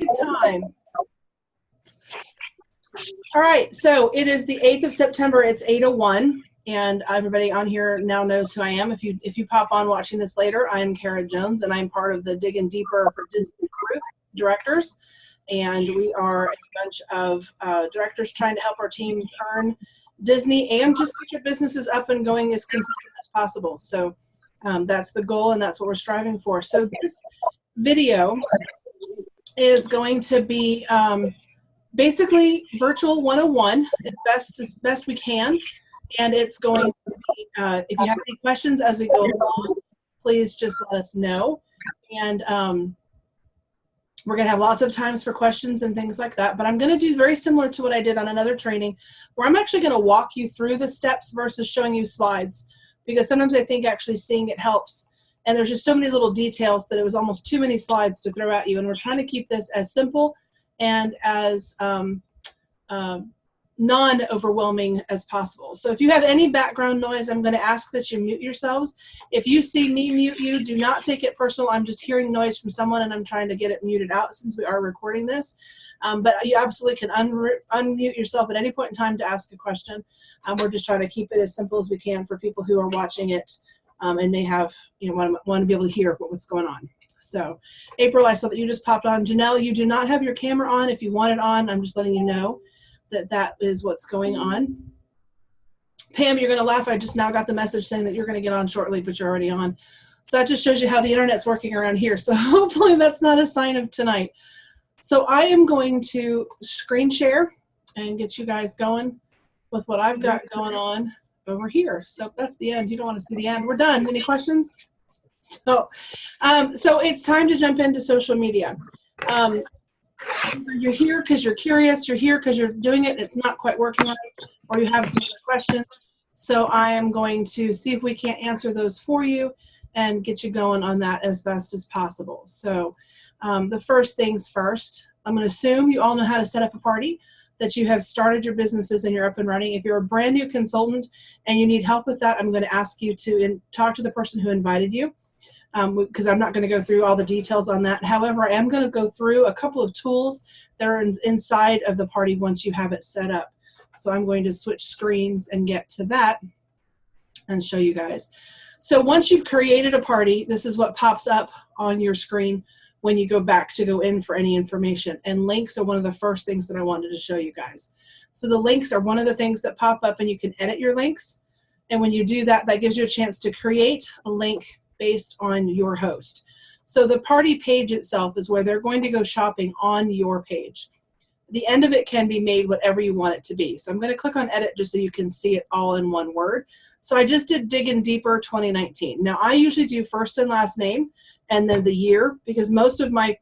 Good time. All right, so it is the 8th of September. It's 8:01, and everybody on here now knows who I am. If you pop on watching this later, I am Kara Jones, and I'm part of the Digging Deeper for Disney group directors. And we are a bunch of directors trying to help our teams earn Disney and just get your businesses up and going as consistent as possible. So that's the goal, and that's what we're striving for. So this video is going to be basically virtual 101 as best we can, and it's going to be, if you have any questions as we go along, please just let us know. And we're going to have lots of times for questions and things like that, but I'm going to do very similar to what I did on another training, where I'm actually going to walk you through the steps versus showing you slides, because sometimes I think actually seeing it helps. And there's just so many little details that it was almost too many slides to throw at you, and we're trying to keep this as simple and as non-overwhelming as possible. So if you have any background noise, I'm going to ask that you mute yourselves. If you see me mute you, do not take it personal. I'm just hearing noise from someone, and I'm trying to get it muted out since we are recording this. But you absolutely can unmute yourself at any point in time to ask a question. We're just trying to keep it as simple as we can for people who are watching it and may have, want to be able to hear what's going on. So, April, I saw that you just popped on. Janelle, you do not have your camera on. If you want it on, I'm just letting you know that that is what's going on. Pam, you're going to laugh. I just now got the message saying that you're going to get on shortly, but you're already on. So that just shows you how the internet's working around here. So hopefully that's not a sign of tonight. So I am going to screen share and get you guys going with what I've got going on over here. So that's the end. You don't want to see the end. We're done. Any questions? So it's time to jump into social media. You're here because you're curious. You're here because you're doing it and it's not quite working on it, or you have some questions. So I am going to see if we can't answer those for you and get you going on that as best as possible. So the first things first, I'm going to assume you all know how to set up a party, that you have started your businesses and you're up and running. If you're a brand new consultant and you need help with that, I'm going to ask you to talk to the person who invited you. Because I'm not going to go through all the details on that. However, I am going to go through a couple of tools that are inside of the party once you have it set up. So I'm going to switch screens and get to that and show you guys. So once you've created a party, this is what pops up on your screen when you go back to go in for any information. And links are one of the first things that I wanted to show you guys. So the links are one of the things that pop up, and you can edit your links. And when you do that, that gives you a chance to create a link based on your host. So the party page itself is where they're going to go shopping on your page. The end of it can be made whatever you want it to be. So I'm going to click on edit just so you can see it all in one word. So I just did Digging Deeper 2019. Now I usually do first and last name and then the year, because most of my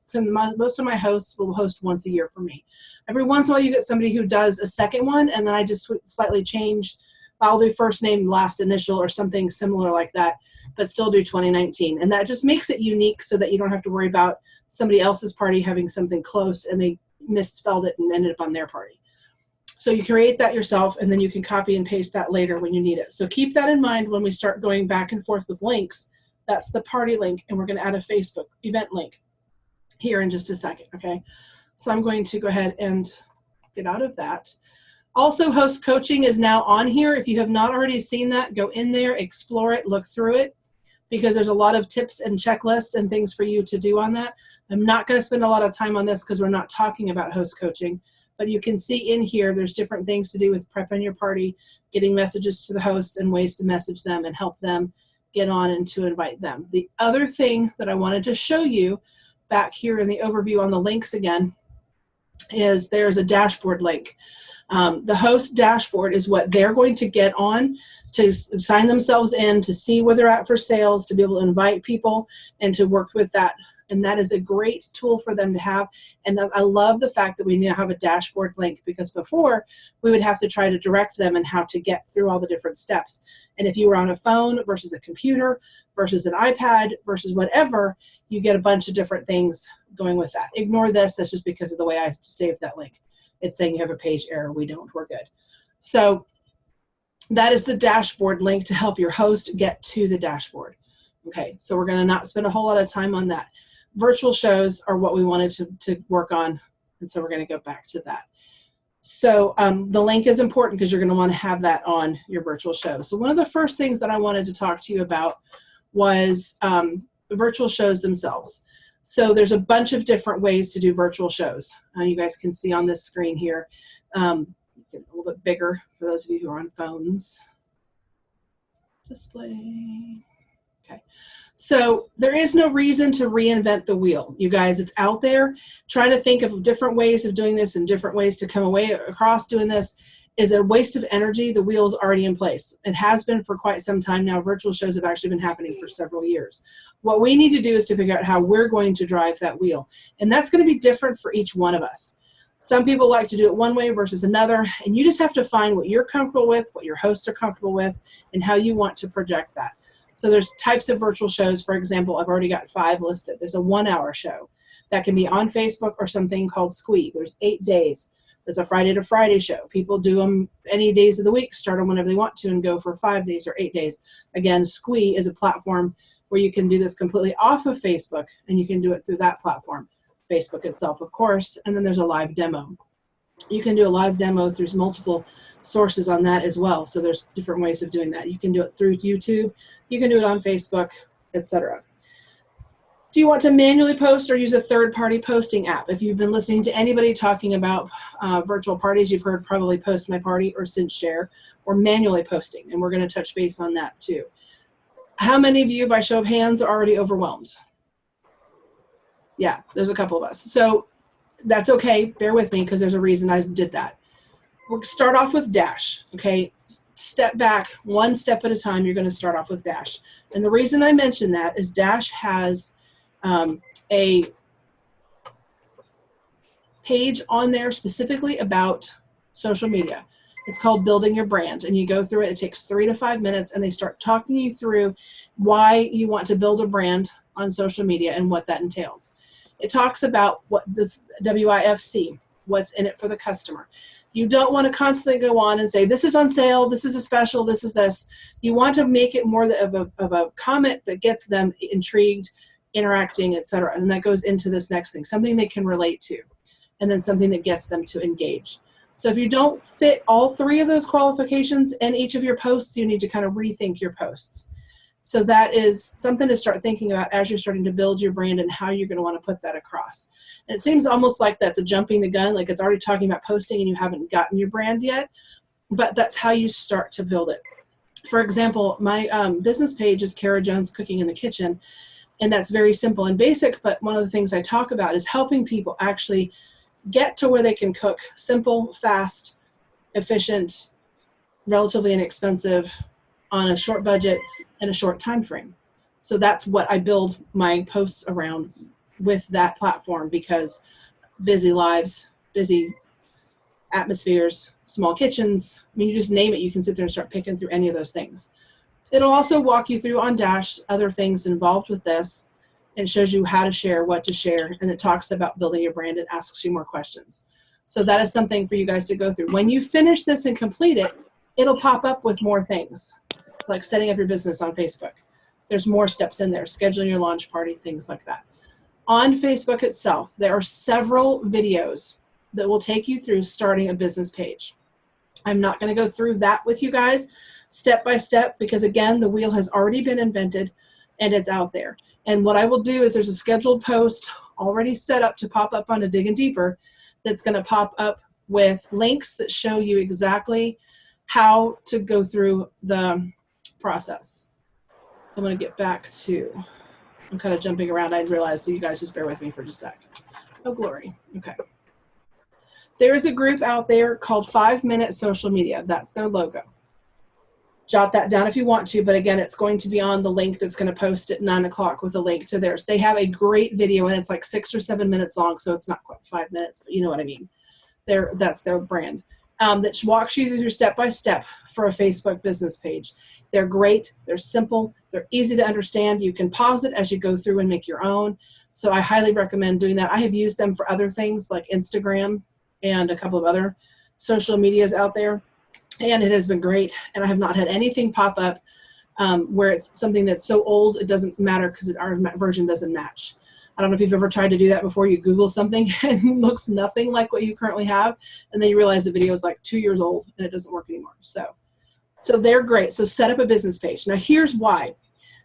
hosts will host once a year for me. Every once in a while you get somebody who does a second one, and then I just slightly change. I'll do first name, last initial, or something similar like that, but still do 2019. And that just makes it unique so that you don't have to worry about somebody else's party having something close and they misspelled it and ended up on their party. So you create that yourself, and then you can copy and paste that later when you need it. So keep that in mind when we start going back and forth with links. That's the party link, and we're going to add a Facebook event link here in just a second, okay? So I'm going to go ahead and get out of that. Also, host coaching is now on here. If you have not already seen that, go in there, explore it, look through it, because there's a lot of tips and checklists and things for you to do on that. I'm not going to spend a lot of time on this because we're not talking about host coaching, but you can see in here there's different things to do with prepping your party, getting messages to the hosts and ways to message them and help them get on and to invite them. The other thing that I wanted to show you back here in the overview on the links again is there's a dashboard link. The host dashboard is what they're going to get on to sign themselves in, to see where they're at for sales, to be able to invite people and to work with that. And that is a great tool for them to have. And I love the fact that we now have a dashboard link, because before we would have to try to direct them in how to get through all the different steps. And if you were on a phone versus a computer versus an iPad versus whatever, you get a bunch of different things going with that. Ignore this. That's just because of the way I saved that link. It's saying you have a page error. We don't. We're good. So that is the dashboard link to help your host get to the dashboard. Okay, so we're going to not spend a whole lot of time on that. virtual shows are what we wanted to work on. And so we're going to go back to that. So the link is important because you're going to want to have that on your virtual show. So one of the first things that I wanted to talk to you about was the virtual shows themselves. So there's a bunch of different ways to do virtual shows. You guys can see on this screen here. Get a little bit bigger for those of you who are on phones. Display. Okay. So there is no reason to reinvent the wheel. You guys, it's out there. Trying to think of different ways of doing this and different ways to come away across doing this is a waste of energy. The wheel is already in place. It has been for quite some time now. Virtual shows have actually been happening for several years. What we need to do is to figure out how we're going to drive that wheel. And that's going to be different for each one of us. Some people like to do it one way versus another, and you just have to find what you're comfortable with, what your hosts are comfortable with, and how you want to project that. So there's types of virtual shows. For example, I've already got 5 listed. There's a 1-hour show that can be on Facebook or something called Squee. There's 8 days. There's a Friday to Friday show. People do them any days of the week, start them whenever they want to, and go for 5 days or 8 days. Again, Squee is a platform where you can do this completely off of Facebook, and you can do it through that platform. Facebook itself, of course, and then there's a live demo. You can do a live demo through multiple sources on that as well. So there's different ways of doing that. You can do it through YouTube. You can do it on Facebook, etc. Do you want to manually post or use a third-party posting app? If you've been listening to anybody talking about virtual parties, you've heard probably Post My Party or SynthShare or manually posting, and we're going to touch base on that too. How many of you, by show of hands, are already overwhelmed? Yeah, there's a couple of us. So that's okay. Bear with me because there's a reason I did that. We'll start off with Dash, okay? Step back, one step at a time. You're going to start off with Dash. And the reason I mention that is Dash has a page on there specifically about social media. It's called Building Your Brand, and you go through it. It takes 3 to 5 minutes, and they start talking you through why you want to build a brand on social media and what that entails. It talks about what this WIFC, what's in it for the customer. You don't want to constantly go on and say, this is on sale, this is a special, this is this. You want to make it more of a comment that gets them intrigued, interacting, etc. And that goes into this next thing, something they can relate to, and then something that gets them to engage. So if you don't fit all 3 of those qualifications in each of your posts, you need to kind of rethink your posts. So that is something to start thinking about as you're starting to build your brand and how you're going to want to put that across. And it seems almost like that's a jumping the gun, like it's already talking about posting and you haven't gotten your brand yet, but that's how you start to build it. For example, my business page is Kara Jones Cooking in the Kitchen, and that's very simple and basic, but one of the things I talk about is helping people actually get to where they can cook simple, fast, efficient, relatively inexpensive, on a short budget and a short time frame. So that's what I build my posts around with that platform, because busy lives, busy atmospheres, small kitchens, I mean, you just name it, you can sit there and start picking through any of those things. It'll also walk you through on Dash other things involved with this, and shows you how to share, what to share, and it talks about building your brand and asks you more questions. So that is something for you guys to go through. When you finish this and complete it, it'll pop up with more things, like setting up your business on Facebook. There's more steps in there, scheduling your launch party, things like that. On Facebook itself, there are several videos that will take you through starting a business page. I'm not going to go through that with you guys step by step, because again, the wheel has already been invented and it's out there. And what I will do is there's a scheduled post already set up to pop up on a Digging Deeper that's going to pop up with links that show you exactly how to go through the process. So I'm going to get back to, I'm kind of jumping around. I realized, so you guys just bear with me for just a sec. Oh, glory. Okay. There is a group out there called 5 Minute Social Media. That's their logo. Jot that down if you want to, but again, it's going to be on the link that's going to post at 9 o'clock with a link to theirs. They have a great video, and it's like 6 or 7 minutes long, so it's not quite 5 minutes, but you know what I mean. That's their brand. That walks you through step by step for a Facebook business page. They're great, they're simple, they're easy to understand. You can pause it as you go through and make your own. So I highly recommend doing that. I have used them for other things like Instagram and a couple of other social medias out there, and it has been great. And I have not had anything pop up where it's something that's so old it doesn't matter because our version doesn't match. I don't know if you've ever tried to do that before. You Google something and it looks nothing like what you currently have, and then you realize the video is like 2 years old and it doesn't work anymore. So they're great. So set up a business page. Now here's why.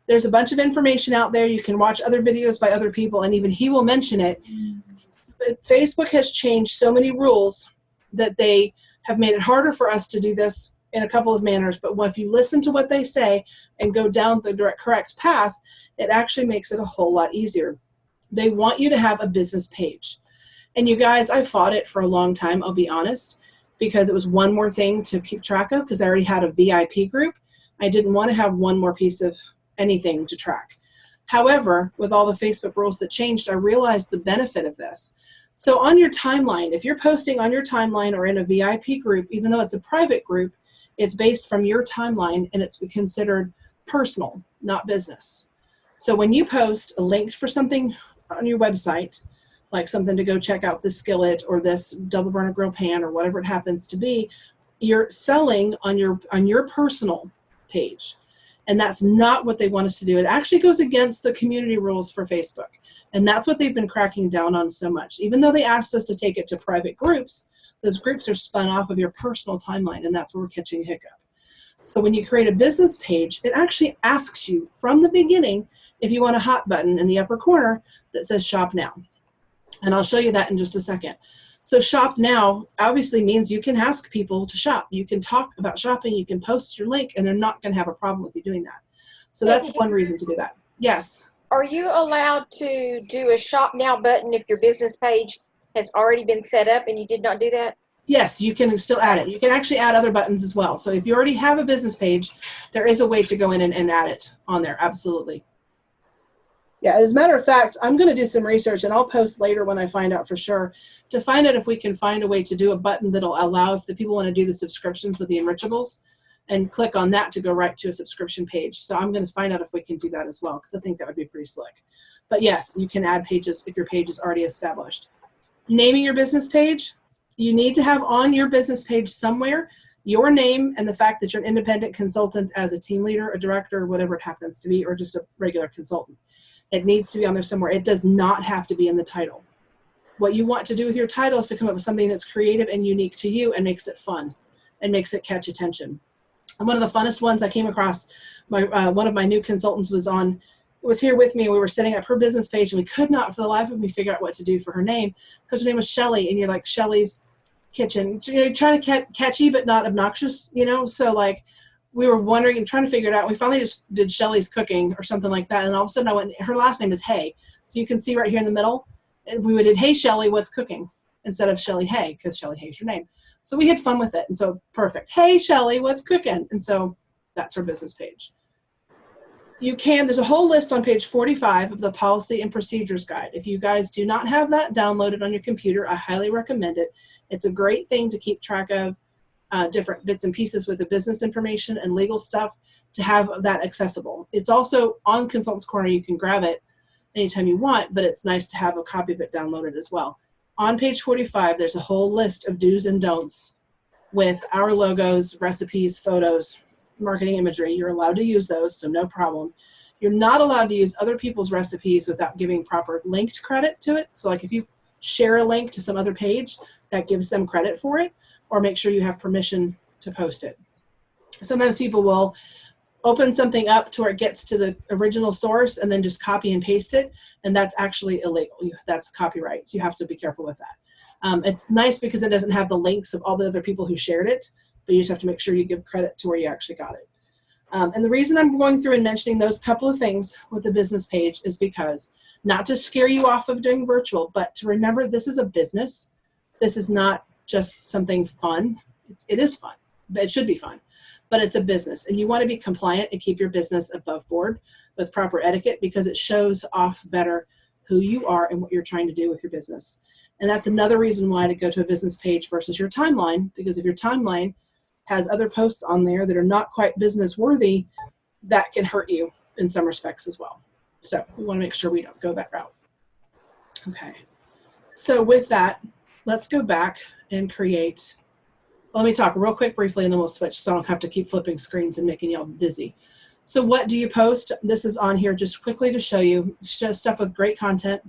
There's a bunch of information out there. You can watch other videos by other people, and even he will mention it. Facebook has changed so many rules that they have made it harder for us to do this in a couple of manners. But if you listen to what they say and go down the correct path, it actually makes it a whole lot easier. They want you to have a business page. And you guys, I fought it for a long time, I'll be honest, because it was one more thing to keep track of, because I already had a VIP group. I didn't want to have one more piece of anything to track. However, with all the Facebook rules that changed, I realized the benefit of this. So on your timeline, if you're posting on your timeline or in a VIP group, even though it's a private group, it's based from your timeline and it's considered personal, not business. So when you post a link for something on your website, like something to go check out this skillet or this double burner grill pan or whatever it happens to be, you're selling on your personal page. And that's not what they want us to do. It actually goes against the community rules for Facebook. And that's what they've been cracking down on so much. Even though they asked us to take it to private groups, those groups are spun off of your personal timeline, and that's where we're catching a hiccup. So when you create a business page, it actually asks you from the beginning if you want a hot button in the upper corner that says Shop Now. And I'll show you that in just a second. So Shop Now obviously means you can ask people to shop. You can talk about shopping, you can post your link, and they're not going to have a problem with you doing that. So that's one reason to do that. Yes? Are you allowed to do a Shop Now button if your business page has already been set up and you did not do that? Yes, you can still add it. You can actually add other buttons as well. So if you already have a business page, there is a way to go in and add it on there. Absolutely. Yeah, as a matter of fact, I'm going to do some research, and I'll post later when I find out for sure, to find out if we can find a way to do a button that'll allow, if the people want to do the subscriptions with the Enrichables, and click on that to go right to a subscription page. So I'm going to find out if we can do that as well, because I think that would be pretty slick. But yes, you can add pages if your page is already established. Naming your business page, you need to have on your business page somewhere your name and the fact that you're an independent consultant as a team leader, a director, whatever it happens to be, or just a regular consultant. It needs to be on there somewhere. It does not have to be in the title. What you want to do with your title is to come up with something that's creative and unique to you and makes it fun and makes it catch attention. And one of the funnest ones I came across, one of my new consultants was here with me, and we were setting up her business page, and we could not for the life of me figure out what to do for her name, because her name was Shelly, and you're like, Shelly's Kitchen. You're trying to catchy but not obnoxious, you know? So like, we were wondering and trying to figure it out. We finally just did Shelly's Cooking or something like that. And all of a sudden her last name is Hay. So you can see right here in the middle, and we did, hey, Shelly, what's cooking? Instead of Shelly Hay, because Shelly Hay is your name. So we had fun with it. And so perfect. Hey, Shelly, what's cooking? And so that's her business page. There's a whole list on page 45 of the Policy and Procedures Guide. If you guys do not have that downloaded on your computer, I highly recommend it. It's a great thing to keep track of different bits and pieces with the business information and legal stuff, to have that accessible. It's also on Consultants Corner. You can grab it anytime you want, but it's nice to have a copy of it downloaded as well. On page 45, there's a whole list of do's and don'ts with our logos, recipes, photos, marketing imagery. You're allowed to use those, so no problem. You're not allowed to use other people's recipes without giving proper linked credit to it. So like if you share a link to some other page, that gives them credit for it, or make sure you have permission to post it. Sometimes people will open something up to where it gets to the original source and then just copy and paste it, and that's actually illegal. That's copyright. You have to be careful with that. It's nice because it doesn't have the links of all the other people who shared it, but you just have to make sure you give credit to where you actually got it. And the reason I'm going through and mentioning those couple of things with the business page is because, not to scare you off of doing virtual, but to remember this is a business. This is not just something fun. It is fun, but it should be fun, but it's a business, and you want to be compliant and keep your business above board with proper etiquette, because it shows off better who you are and what you're trying to do with your business. And that's another reason why to go to a business page versus your timeline, because if your timeline has other posts on there that are not quite business worthy, that can hurt you in some respects as well. So we want to make sure we don't go that route. Okay. So with that, let's go back and create. Let me talk real quick briefly, and then we'll switch so I don't have to keep flipping screens and making y'all dizzy. So what do you post? This is on here just quickly to show you stuff with great content.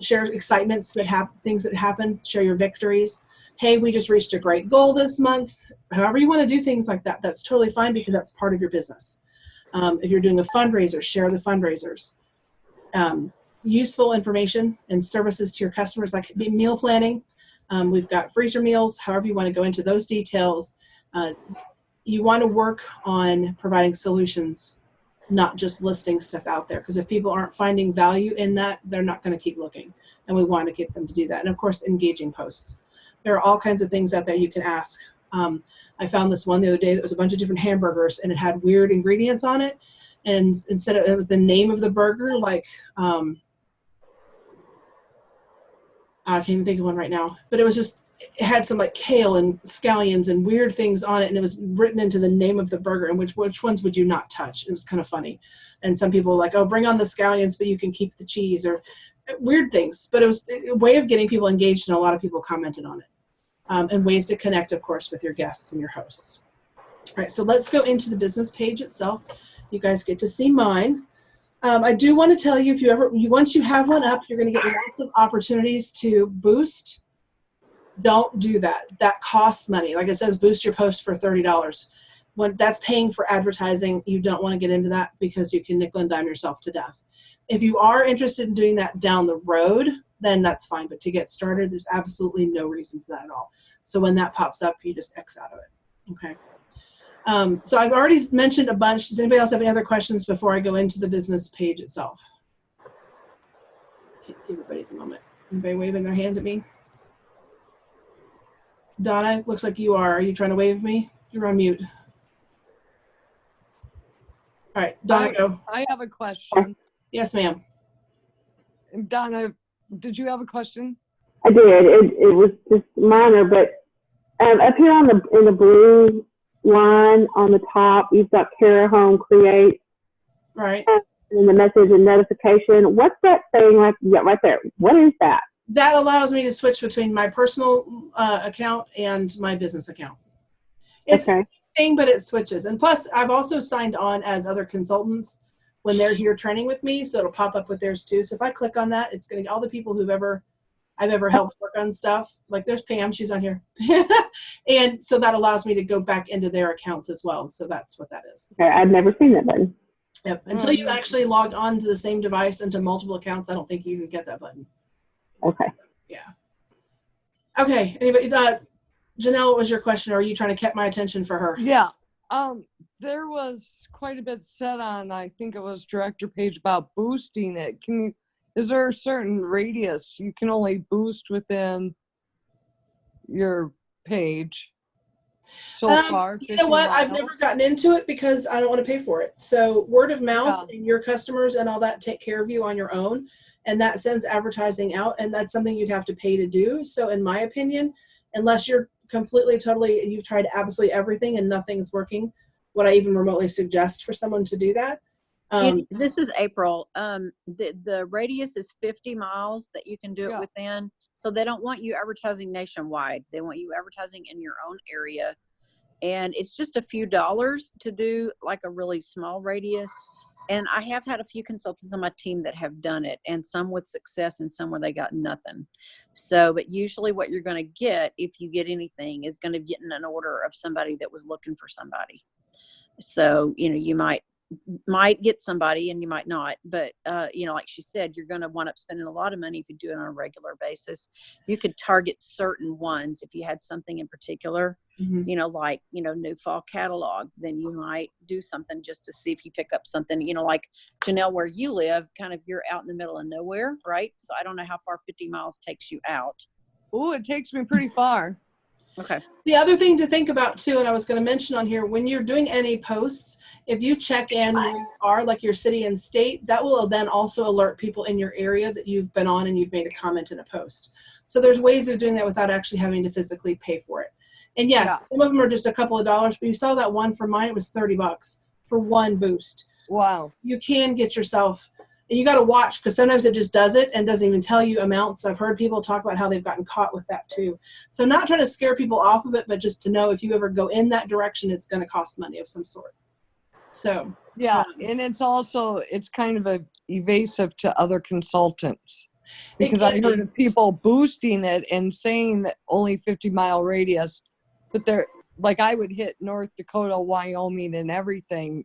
Share excitements that happen, things that happen, share your victories. Hey, we just reached a great goal this month. However you want to do things like that, that's totally fine because that's part of your business. If you're doing a fundraiser, share the fundraisers. Useful information and services to your customers, like meal planning. We've got freezer meals, however you want to go into those details. You want to work on providing solutions, not just listing stuff out there, because if people aren't finding value in that, they're not going to keep looking, and we want to get them to do that. And of course, engaging posts. There are all kinds of things out there you can ask. I found this one the other day that was a bunch of different hamburgers, and it had weird ingredients on it, and instead of, it was the name of the burger, like I can't even think of one right now, but it was just, it had some like kale and scallions and weird things on it, and it was written into the name of the burger, and which ones would you not touch. It was kind of funny. And some people were like, oh, bring on the scallions, but you can keep the cheese, or weird things. But it was a way of getting people engaged, and a lot of people commented on it. And ways to connect, of course, with your guests and your hosts. All right, so let's go into the business page itself. You guys get to see mine. I do want to tell you, if you ever, once you have one up, you're going to get lots of opportunities to boost. Don't do that. That costs money. Like it says, boost your post for $30. When that's paying for advertising, you don't want to get into that because you can nickel and dime yourself to death. If you are interested in doing that down the road, then that's fine. But to get started, there's absolutely no reason for that at all. So when that pops up, you just X out of it. Okay. So I've already mentioned a bunch. Does anybody else have any other questions before I go into the business page itself? Can't see everybody at the moment. Anybody waving their hand at me? Donna, looks like you are. Are you trying to wave me? You're on mute. All right, Donna, go. I have a question. Yes, ma'am. Donna, did you have a question? I did. It was just minor, but up here on in the blue line on the top, you've got Cara Home Create. Right. And the message and notification. What's that thing like? Yeah, right there. What is that? That allows me to switch between my personal account and my business account. It's okay. The thing, but it switches. And plus, I've also signed on as other consultants when they're here training with me, so it'll pop up with theirs too. So if I click on that, it's going to get all the people I've ever helped work on stuff. Like there's Pam, she's on here. And so that allows me to go back into their accounts as well. So that's what that is. Okay, I've never seen that button. Yep. Until you actually log on to the same device and to multiple accounts, I don't think you can get that button. Okay. Yeah. Okay. Anybody, Janelle, what was your question? Or are you trying to catch my attention for her? Yeah. There was quite a bit said on, I think it was director page, about boosting it. Is there a certain radius you can only boost within your page so far? You know what? I've never gotten into it because I don't want to pay for it. So word of mouth and your customers and all that take care of you on your own. And that sends advertising out. And that's something you'd have to pay to do. So in my opinion, unless you're completely, totally, you've tried absolutely everything and nothing's working, would I even remotely suggest for someone to do that? This is April. The radius is 50 miles that you can do it within. So they don't want you advertising nationwide. They want you advertising in your own area. And it's just a few dollars to do like a really small radius. And I have had a few consultants on my team that have done it, and some with success and some where they got nothing. So, but usually what you're going to get, if you get anything, is going to get in an order of somebody that was looking for somebody. So, you know, you might get somebody and you might not, but you know, like she said, you're going to wind up spending a lot of money if you do it on a regular basis. You could target certain ones if you had something in particular, you know, like, you know, new fall catalog, then you might do something just to see if you pick up something, you know, like Janelle, where you live, kind of, you're out in the middle of nowhere, right? So I don't know how far 50 miles takes you out. Oh, it takes me pretty far. Okay. The other thing to think about too, and I was going to mention on here, when you're doing any posts, if you check in where you are, like your city and state, that will then also alert people in your area that you've been on and you've made a comment in a post. So there's ways of doing that without actually having to physically pay for it. And yes, some of them are just a couple of dollars, but you saw that one for mine, it was $30 for one boost. Wow. So you can get yourself, and you got to watch, because sometimes it just does it and doesn't even tell you amounts. I've heard people talk about how they've gotten caught with that too. So not trying to scare people off of it, but just to know if you ever go in that direction, it's going to cost money of some sort. So yeah, and it's also, it's kind of evasive to other consultants. Because I can heard be. of people boosting it and saying that only 50-mile radius, but they're like, I would hit North Dakota, Wyoming, and everything.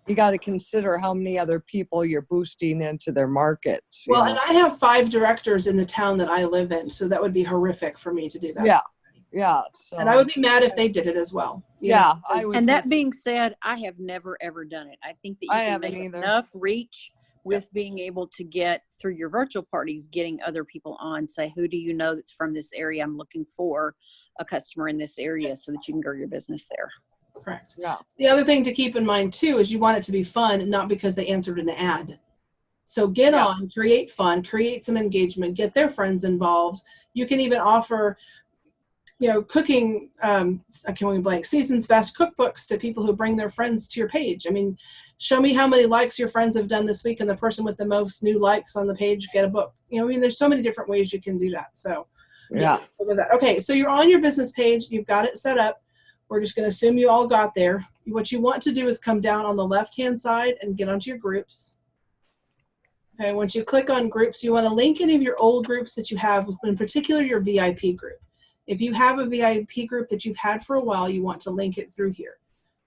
You got to consider how many other people you're boosting into their markets. Well, and I have 5 directors in the town that I live in, so that would be horrific for me to do that. Yeah. Yeah. So, And I would be mad if they did it as well. you Yeah, know, I 'cause- would And that being said, I have never ever done it. I think that you I can haven't make either. enough reach with being able to get through your virtual parties, getting other people on, say, who do you know that's from this area? I'm looking for a customer in this area so that you can grow your business there. Correct. yeah. The other thing to keep in mind too is you want it to be fun, not because they answered an ad. So get Yeah. on, create fun, create some engagement, get their friends involved. You can even offer, cooking, I can't even blank, season's best cookbooks to people who bring their friends to your page. I mean, show me how many likes your friends have done this week, and the person with the most new likes on the page get a book. There's so many different ways you can do that. So Yeah. look at that. Okay, so you're on your business page. You've got it set up. We're just going to assume you all got there. What you want to do is come down on the left-hand side and get onto your groups. Okay, once you click on groups, you want to link any of your old groups that you have, in particular your VIP group. If you have a VIP group that you've had for a while, you want to link it through here.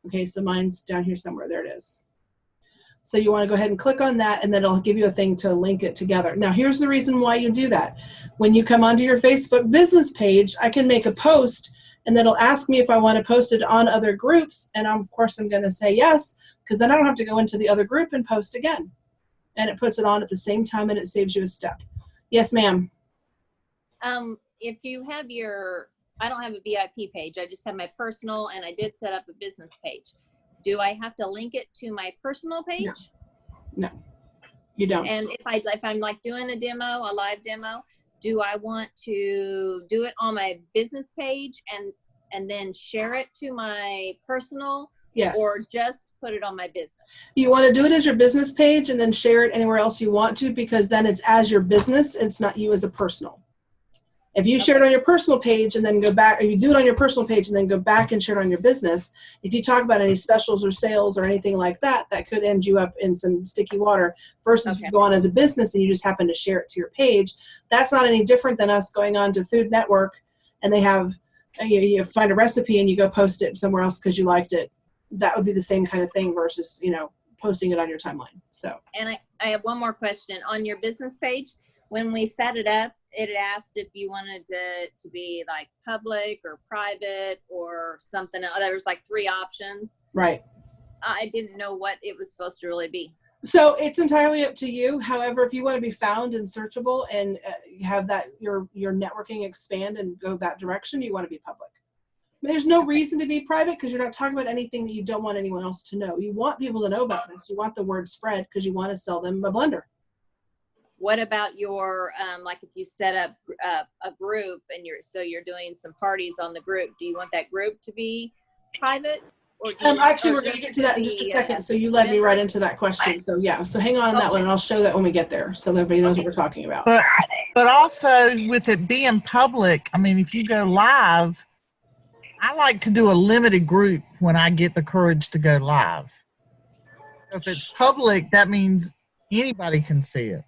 Okay, so mine's down here somewhere. There it is. So you want to go ahead and click on that, and then it'll give you a thing to link it together. Now, here's the reason why you do that. When you come onto your Facebook business page, I can make a post, and then it'll ask me if I want to post it on other groups. And of course, I'm going to say yes, because then I don't have to go into the other group and post again. And it puts it on at the same time, and it saves you a step. Yes, ma'am. If you have I don't have a VIP page. I just have my personal, and I did set up a business page. Do I have to link it to my personal page? No, you don't. And if I'm like doing a live demo, do I want to do it on my business page and then share it to my personal? Yes. Or just put it on my business? You want to do it as your business page and then share it anywhere else you want to, because then it's as your business. It's not you as a personal. If you share it on your personal page and then go back, or you do it on your personal page and then go back and share it on your business, if you talk about any specials or sales or anything like that, that could end you up in some sticky water, versus if you go on as a business and you just happen to share it to your page. That's not any different than us going on to Food Network and they have, you find a recipe and you go post it somewhere else because you liked it. That would be the same kind of thing versus, posting it on your timeline. So. And I have one more question. On your business page, when we set it up, it asked if you wanted to be like public or private or something else. There was like 3 options. Right. I didn't know what it was supposed to really be. So it's entirely up to you. However, if you want to be found and searchable and have that your networking expand and go that direction, you want to be public. I mean, there's no reason to be private because you're not talking about anything that you don't want anyone else to know. You want people to know about this. You want the word spread because you want to sell them a blender. What about your, like if you set up a group and you're doing some parties on the group, do you want that group to be private? Or Actually, we're going to get to that in just a second. So you led me right into that question. So yeah, so hang on that one and I'll show that when we get there so everybody knows what we're talking about. But also with it being public, I mean, if you go live, I like to do a limited group when I get the courage to go live. If it's public, that means anybody can see it.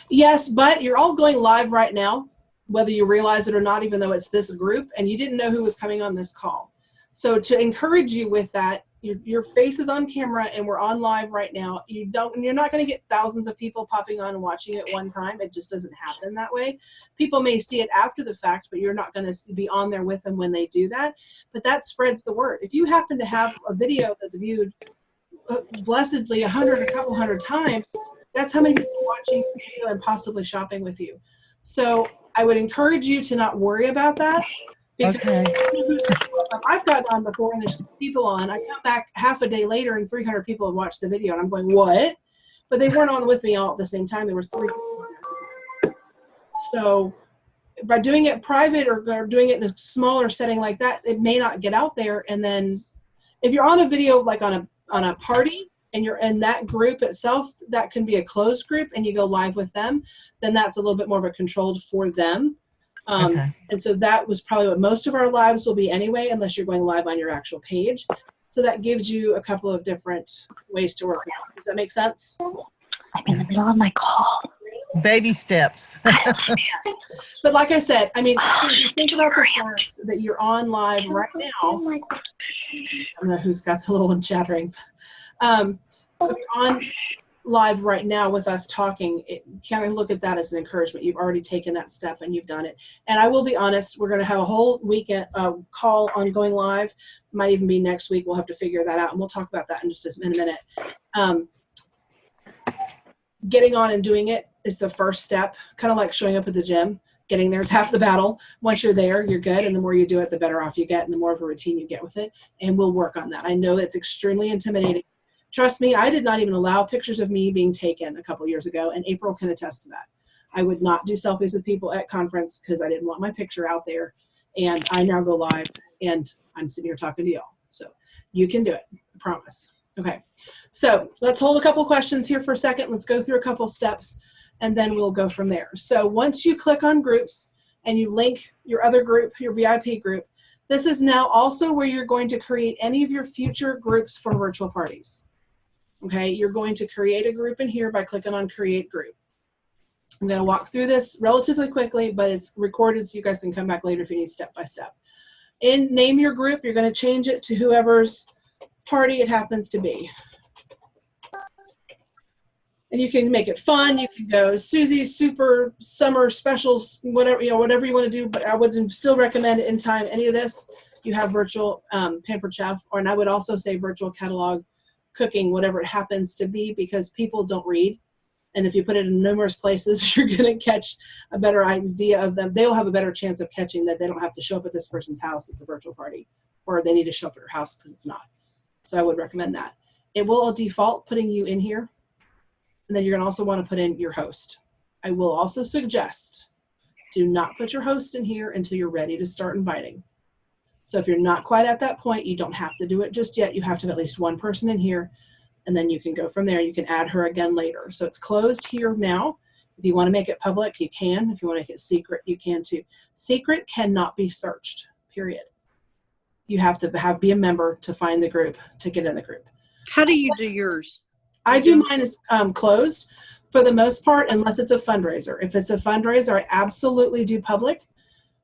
Yes, but you're all going live right now, whether you realize it or not, even though it's this group, and you didn't know who was coming on this call. So to encourage you with that, your face is on camera and we're on live right now. You're not going to get thousands of people popping on and watching at one time. It just doesn't happen that way. People may see it after the fact, but you're not going to be on there with them when they do that. But that spreads the word. If you happen to have a video that's viewed blessedly a couple hundred times, that's how many people are watching your video and possibly shopping with you. So I would encourage you to not worry about that. Because I've gotten on before and there's people on. I come back half a day later and 300 people have watched the video and I'm going, what? But they weren't on with me all at the same time. There were 3 people on there. So by doing it private or doing it in a smaller setting like that, it may not get out there. And then if you're on a video like on a party and you're in that group itself, that can be a closed group and you go live with them, then that's a little bit more of a controlled for them. Okay. And so that was probably what most of our lives will be anyway, unless you're going live on your actual page. So that gives you a couple of different ways to work with it. Does that make sense? I'm in the middle of my call. Baby steps. Yes. But like I said, I mean, if you think about the fact that you're on live right now. I don't know who's got the little one chattering. If you're on live right now with us talking, kind of look at that as an encouragement. You've already taken that step and you've done it. And I will be honest, we're going to have a whole weekend call on going live. Might even be next week. We'll have to figure that out, and we'll talk about that in just a minute. Getting on and doing it is the first step, kind of like showing up at the gym. Getting there is half the battle. Once you're there, you're good. And the more you do it, the better off you get and the more of a routine you get with it. And we'll work on that. I know it's extremely intimidating. Trust me, I did not even allow pictures of me being taken a couple years ago, and April can attest to that. I would not do selfies with people at conference because I didn't want my picture out there. And I now go live, and I'm sitting here talking to y'all. So you can do it, I promise. Okay, so let's hold a couple questions here for a second. Let's go through a couple steps, and then we'll go from there. So once you click on groups and you link your other group, your VIP group, this is now also where you're going to create any of your future groups for virtual parties. Okay, you're going to create a group in here by clicking on Create Group. I'm going to walk through this relatively quickly, but it's recorded so you guys can come back later if you need step by step. Name your group. You're going to change it to whoever's party it happens to be. And you can make it fun. You can go Susie's Super Summer Specials, whatever you want to do, but I would still recommend anytime any of this, you have virtual Pampered Chef, and I would also say virtual catalog cooking, whatever it happens to be, because people don't read. And if you put it in numerous places, you're going to catch a better idea of them. They'll have a better chance of catching that they don't have to show up at this person's house. It's a virtual party, or they need to show up at your house because it's not. So I would recommend that. It will default putting you in here. And then you're going to also want to put in your host. I will also suggest do not put your host in here until you're ready to start inviting. So if you're not quite at that point, you don't have to do it just yet. You have to have at least one person in here, and then you can go from there. You can add her again later. So it's closed here now. If you want to make it public, you can. If you want to make it secret, you can too. Secret cannot be searched, period. You have to be a member to find the group, to get in the group. How do you do yours? I do mine as closed for the most part, unless it's a fundraiser. If it's a fundraiser, I absolutely do public,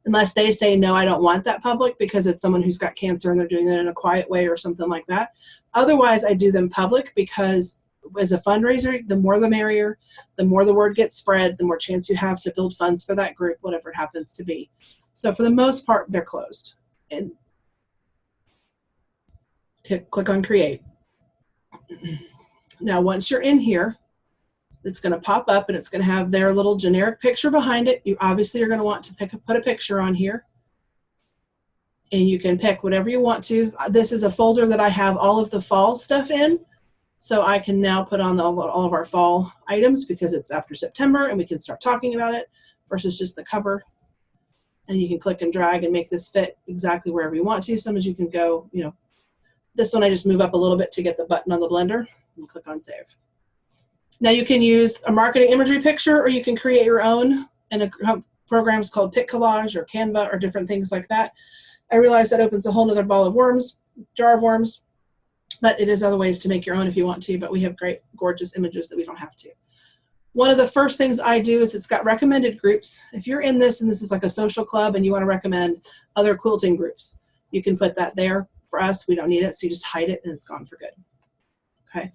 unless they say, no, I don't want that public because it's someone who's got cancer and they're doing it in a quiet way or something like that. Otherwise, I do them public because as a fundraiser, the more the merrier, the more the word gets spread, the more chance you have to build funds for that group, whatever it happens to be. So for the most part, they're closed. And click on Create. Now, once you're in here, it's going to pop up and it's going to have their little generic picture behind it. You obviously are going to want to put a picture on here. And you can pick whatever you want to. This is a folder that I have all of the fall stuff in. So I can now put on all of our fall items because it's after September and we can start talking about it versus just the cover. And you can click and drag and make this fit exactly wherever you want to. Sometimes you can go, this one I just move up a little bit to get the button on the blender and click on Save. Now you can use a marketing imagery picture or you can create your own in programs called PicCollage or Canva or different things like that. I realize that opens a whole nother ball of worms, jar of worms, but it is other ways to make your own if you want to, but we have great, gorgeous images that we don't have to. One of the first things I do is it's got recommended groups. If you're in this and this is like a social club and you want to recommend other quilting groups, you can put that there. For us, we don't need it, so you just hide it and it's gone for good. Okay.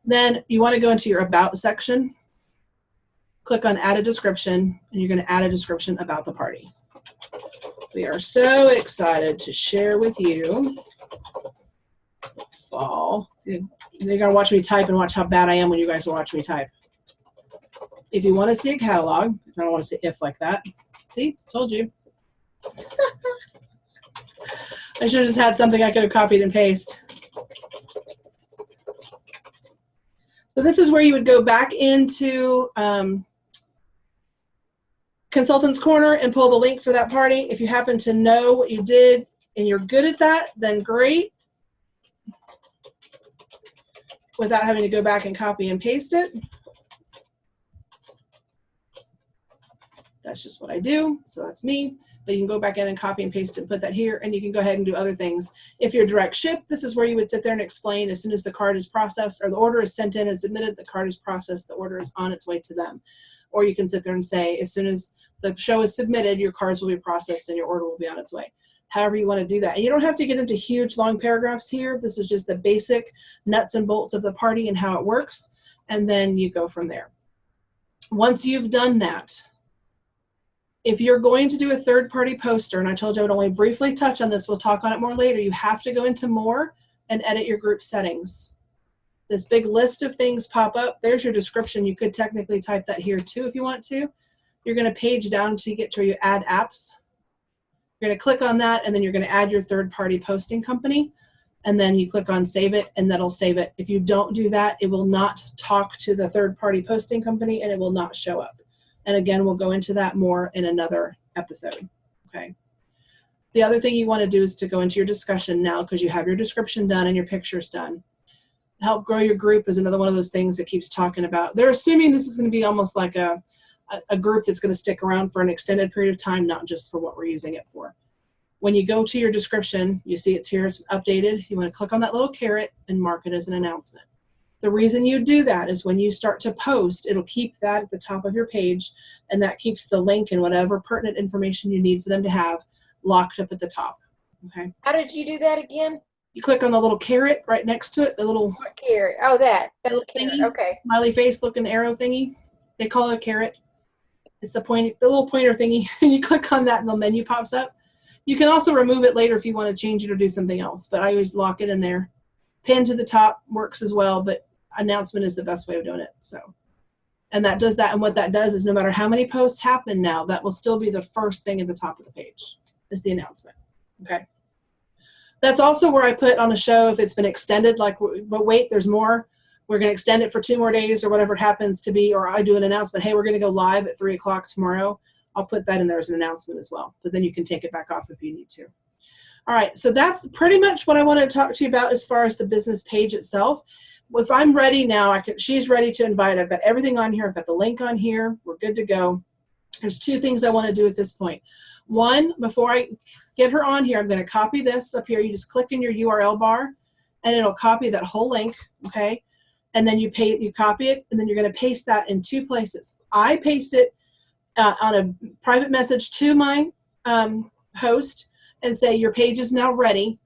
Then you want to go into your About section, click on Add a Description, and you're going to add a description about the party. We are so excited to share with you fall. You're going to watch me type and watch how bad I am when you guys watch me type. If you want to see a catalog, I don't want to say if like that. See, told you. I should have just had something I could have copied and pasted. So this is where you would go back into Consultant's Corner and pull the link for that party. If you happen to know what you did and you're good at that, then great. Without having to go back and copy and paste it. That's just what I do, so that's me. But you can go back in and copy and paste it and put that here, and you can go ahead and do other things. If you're direct ship, this is where you would sit there and explain as soon as the card is processed or the order is sent in and submitted, the card is processed, the order is on its way to them. or you can sit there and say, as soon as the show is submitted, your cards will be processed and your order will be on its way. However you want to do that. And you don't have to get into huge long paragraphs here. This is just the basic nuts and bolts of the party and how it works. And then you go from there. Once you've done that, if you're going to do a third-party poster, and I told you I would only briefly touch on this, we'll talk on it more later, you have to go into more and edit your group settings. This big list of things pop up. There's your description. You could technically type that here too if you want to. You're going to page down until you get to where you add apps. You're going to click on that, and then you're going to add your third-party posting company, and then you click on save it, and that'll save it. If you don't do that, it will not talk to the third-party posting company, and it will not show up. And again, we'll go into that more in another episode, okay? The other thing you want to do is to go into your discussion now, because you have your description done and your pictures done. Help grow your group is another one of those things that keeps talking about. They're assuming this is going to be almost like a group that's going to stick around for an extended period of time, not just for what we're using it for. When you go to your description, you see it's here, it's updated. You want to click on that little caret and mark it as an announcement. The reason you do that is when you start to post, it'll keep that at the top of your page, and that keeps the link and whatever pertinent information you need for them to have locked up at the top, okay? How did you do that again? You click on the little caret right next to it, the little What carrot? Oh, that's little a carrot. thingy. Okay. Smiley face looking arrow thingy. They call it a caret. It's the little pointer thingy, and you click on that and the menu pops up. You can also remove it later if you want to change it or do something else, but I always lock it in there. Pin to the top works as well, but announcement is the best way of doing it. So, and that does that, and what that does is no matter how many posts happen now, that will still be the first thing at the top of the page is the announcement, okay? That's also where I put on a show if it's been extended, like, but wait, there's more. We're going to extend it for 2 more days or whatever it happens to be, or I do an announcement, hey, we're going to go live at 3 o'clock tomorrow. I'll put that in there as an announcement as well, but then you can take it back off if you need to. All right, so that's pretty much what I want to talk to you about as far as the business page itself. If I'm ready now, she's ready to invite. I've got everything on here. I've got the link on here. We're good to go. There's 2 things I want to do at this point. One, before I get her on here, I'm going to copy this up here. You just click in your URL bar, and it'll copy that whole link, okay? And then you copy it, and then you're going to paste that in 2 places. I paste it on a private message to my host and say, your page is now ready.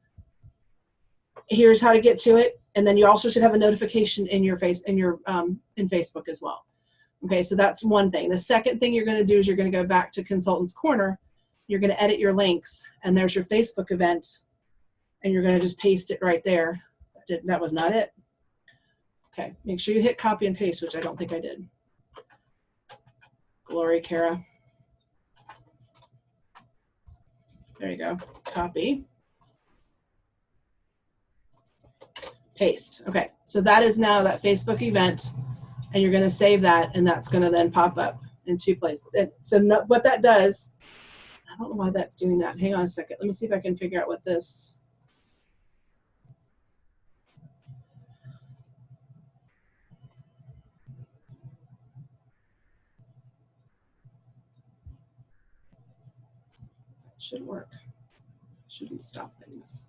Here's how to get to it. And then you also should have a notification in your in Facebook as well. Okay, so that's one thing. The second thing you're going to do is you're going to go back to Consultants Corner. You're going to edit your links, and there's your Facebook event, and you're going to just paste it right there. That was not it. Okay, make sure you hit copy and paste, which I don't think I did. Glory, Kara. There you go. Copy. Paste. Okay, so that is now that Facebook event, and you're going to save that, and that's going to then pop up in 2 places. And so what that does, I don't know why that's doing that. Hang on a second. Let me see if I can figure out what this. Should work. Shouldn't stop things.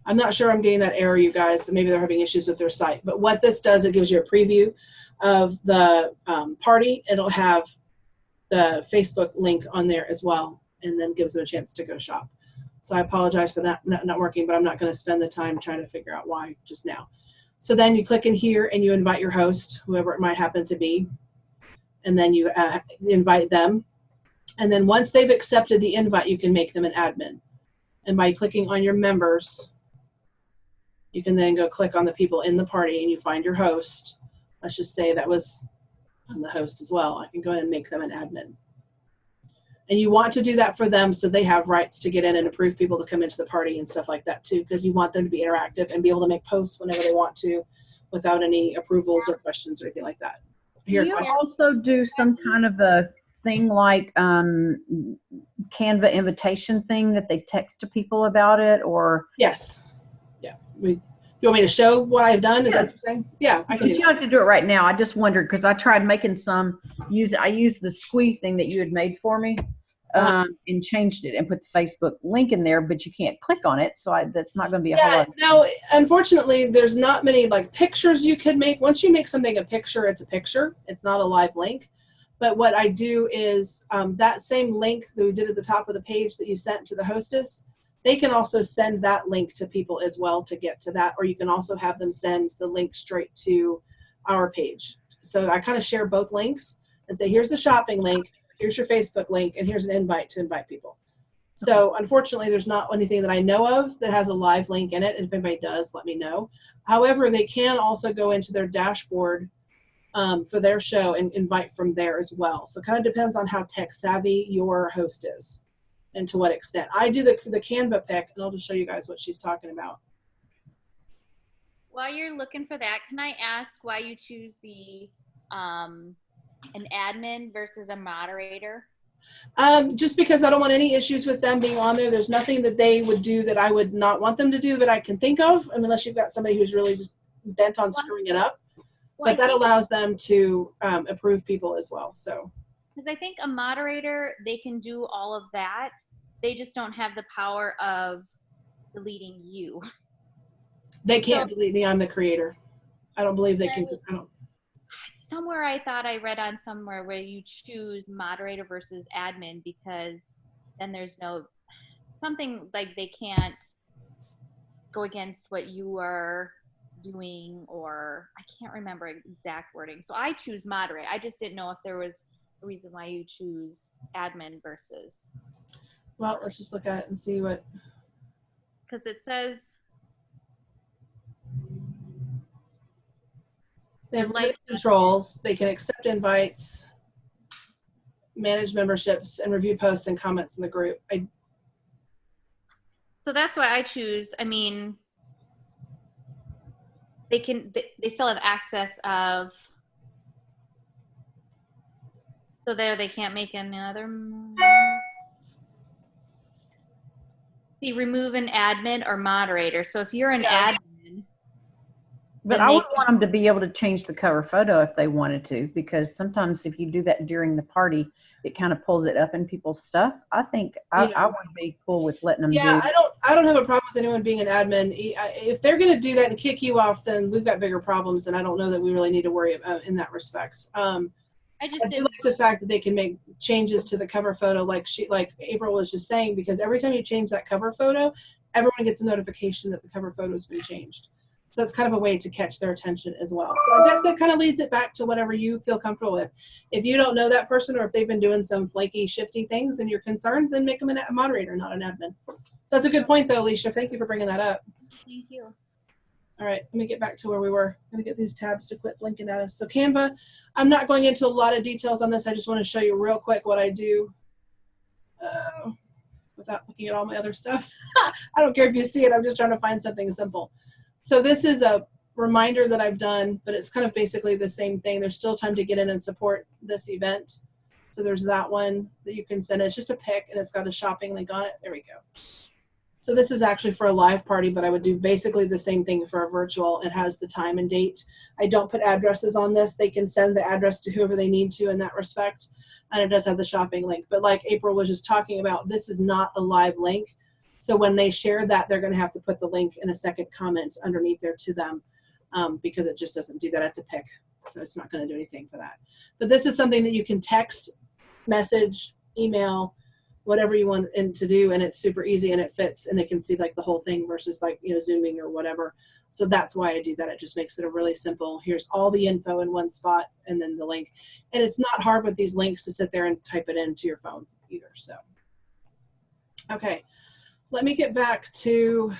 I'm not sure I'm getting that error, you guys. So maybe they're having issues with their site. But what this does, it gives you a preview of the party. It'll have the Facebook link on there as well, and then gives them a chance to go shop. So I apologize for that not working, but I'm not going to spend the time trying to figure out why just now. So then you click in here and you invite your host, whoever it might happen to be, and then you invite them. And then once they've accepted the invite, you can make them an admin. And by clicking on your members, you can then go click on the people in the party and you find your host. Let's just say that was I'm the host as well. I can go ahead and make them an admin. And you want to do that for them so they have rights to get in and approve people to come into the party and stuff like that too, because you want them to be interactive and be able to make posts whenever they want to without any approvals or questions or anything like that. Do you also do some kind of a thing like Canva invitation thing that they text to people about it, or? Yes. Yeah. You want me to show what I've done? Is that what you're saying? Yeah, I can do You don't have to do it right now. I just wondered because I tried making some. I used the squeeze thing that you had made for me, and changed it and put the Facebook link in there, but you can't click on it, so that's not going to be a whole lot. No, unfortunately, there's not many like pictures you could make. Once you make something a picture, it's a picture. It's not a live link. But what I do is that same link that we did at the top of the page that you sent to the hostess, they can also send that link to people as well to get to that, or you can also have them send the link straight to our page. So I kind of share both links and say, here's the shopping link, here's your Facebook link, and here's an invite to invite people. So unfortunately, there's not anything that I know of that has a live link in it. And if anybody does, let me know. However, they can also go into their dashboard for their show and invite from there as well. So it kind of depends on how tech savvy your host is and to what extent. I do the Canva pick, and I'll just show you guys what she's talking about. While you're looking for that, can I ask why you choose the an admin versus a moderator? Just because I don't want any issues with them being on there. There's nothing that they would do that I would not want them to do that I can think of, unless you've got somebody who's really just bent on screwing it up. Well, But that allows them to approve people as well. So, because I think a moderator, they can do all of that. They just don't have the power of deleting you. they can't delete me. I'm the creator. I don't believe they can. I don't. Somewhere I thought I read on somewhere where you choose moderator versus admin, because then there's no, something like they can't go against what you are doing, or I can't remember exact wording. So I choose moderate. I just didn't know if there was a reason why you choose admin versus. Well, let's just look at it and see what. Because it says They have Like- limited controls. They can accept invites, manage memberships, and review posts and comments in the group. so that's why I choose. I mean, they still have access of. So there, they can't make another. See, remove an admin or moderator. So if you're an Yeah. admin, But then I they would want them to be able to change the cover photo if they wanted to, because sometimes if you do that during the party, it kind of pulls it up in people's stuff. I think Yeah. I would be cool with letting them Yeah, do. I don't have a problem with anyone being an admin. If they're going to do that and kick you off, then we've got bigger problems, and I don't know that we really need to worry about in that respect. I just I do didn't. like the fact that they can make changes to the cover photo, like April was just saying, because every time you change that cover photo, everyone gets a notification that the cover photo has been changed. So it's kind of a way to catch their attention as well. So I guess that kind of leads it back to whatever you feel comfortable with. If you don't know that person, or if they've been doing some flaky, shifty things and you're concerned, then make them a moderator, not an admin. So that's a good point, though, Alicia. Thank you for bringing that up. Thank you. All right, let me get back to where we were. I'm going to get these tabs to quit blinking at us. So Canva, I'm not going into a lot of details on this. I just want to show you real quick what I do without looking at all my other stuff. I don't care if you see it. I'm just trying to find something simple. So this is a reminder that I've done, but it's kind of basically the same thing. There's still time to get in and support this event. So there's that one that you can send. It's just a pic, and it's got a shopping link on it. There we go. So this is actually for a live party, but I would do basically the same thing for a virtual. It has the time and date. I don't put addresses on this. They can send the address to whoever they need to in that respect. And it does have the shopping link. But like April was just talking about, this is not a live link. So when they share that, they're going to have to put the link in a second comment underneath there to them, because it just doesn't do that. It's a pic. So it's not going to do anything for that. But this is something that you can text, message, email, whatever you want it to do, and it's super easy and it fits, and they can see like the whole thing versus like, you know, Zooming or whatever. So that's why I do that. It just makes it a really simple, here's all the info in one spot and then the link. And it's not hard with these links to sit there and type it into your phone either. So, okay, let me get back to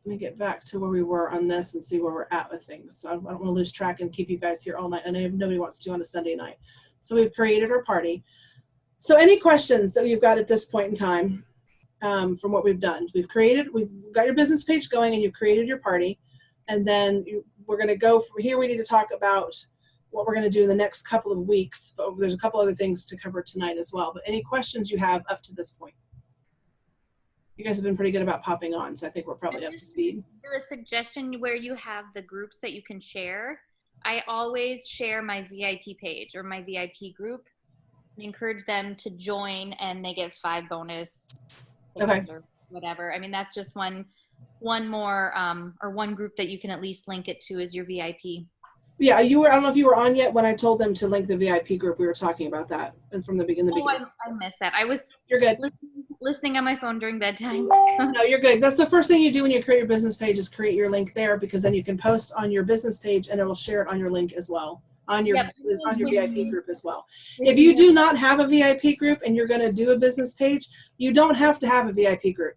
where we were on this and see where we're at with things. So I don't want to lose track and keep you guys here all night. I know nobody wants to on a Sunday night. So we've created our party. So any questions that you've got at this point in time from what we've done? We've got your business page going, and you've created your party. And then we're going to go from here. We need to talk about what we're going to do in the next couple of weeks. But there's a couple other things to cover tonight as well. But any questions you have up to this point? You guys have been pretty good about popping on, so I think we're probably up to speed. Do a suggestion where you have the groups that you can share. I always share my VIP page or my VIP group and encourage them to join, and they get 5 bonus tickets or whatever. I mean, that's just one more or one group that you can at least link it to as your VIP. Yeah, you were. I don't know if you were on yet when I told them to link the VIP group. We were talking about that, and from the beginning. Oh, I missed that. I was You're good. listening on my phone during bedtime. No, you're good. That's the first thing you do when you create your business page is create your link there, because then you can post on your business page and it will share it on your link as well, on your Yep. on your VIP group as well. If you do not have a VIP group and you're going to do a business page, you don't have to have a VIP group.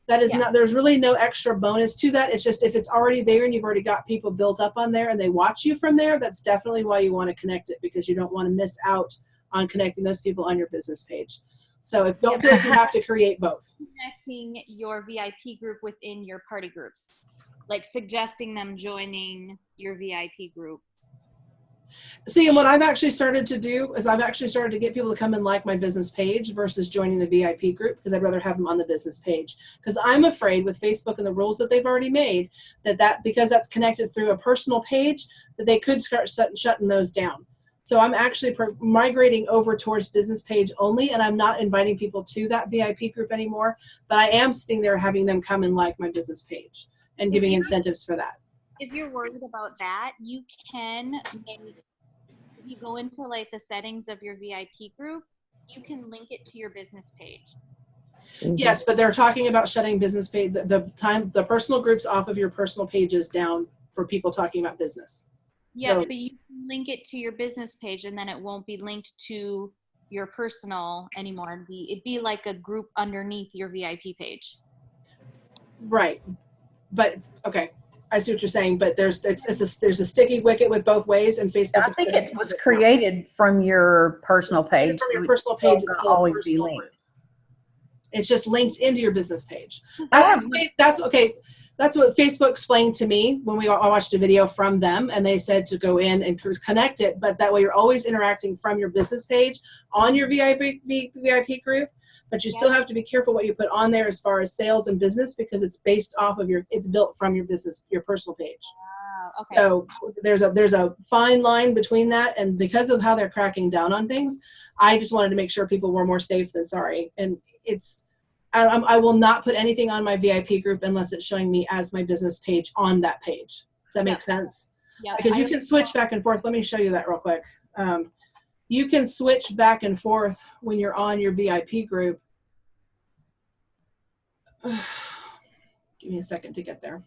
That is not, there's really no extra bonus to that. It's just if it's already there and you've already got people built up on there and they watch you from there, that's definitely why you want to connect it, because you don't want to miss out on connecting those people on your business page. So don't feel like you have to create both. Connecting your VIP group within your party groups, like suggesting them joining your VIP group. See, and what I've actually started to do is I've actually started to get people to come and like my business page versus joining the VIP group, because I'd rather have them on the business page. Because I'm afraid with Facebook and the rules that they've already made that because that's connected through a personal page, that they could start shutting those down. So I'm actually migrating over towards business page only, and I'm not inviting people to that VIP group anymore, but I am sitting there having them come and like my business page and giving incentives for that. If you're worried about that, you can if you go into like the settings of your VIP group, you can link it to your business page. Yes, but they're talking about shutting business page, the personal groups off of your personal pages down for people talking about business. Yeah, So, but you can link it to your business page, and then it won't be linked to your personal anymore. It'd be like a group underneath your VIP page. right. But okay, I see what you're saying, but there's a sticky wicket with both ways, and Facebook. I think it was created from your personal page. From your personal page, It'll it's still a always be personal linked. group. It's just linked into your business page. I That's okay. That's what Facebook explained to me when I watched a video from them, and they said to go in and connect it, but that way you're always interacting from your business page on your VIP group, but you still have to be careful what you put on there as far as sales and business, because it's based off of it's built from your personal page. Okay. So there's a fine line between that, and because of how they're cracking down on things, I just wanted to make sure people were more safe than sorry. And I will not put anything on my VIP group unless it's showing me as my business page on that page. Does that make sense? Yeah. Because you can switch back and forth. Let me show you that real quick. You can switch back and forth when you're on your VIP group. Give me a second to get there.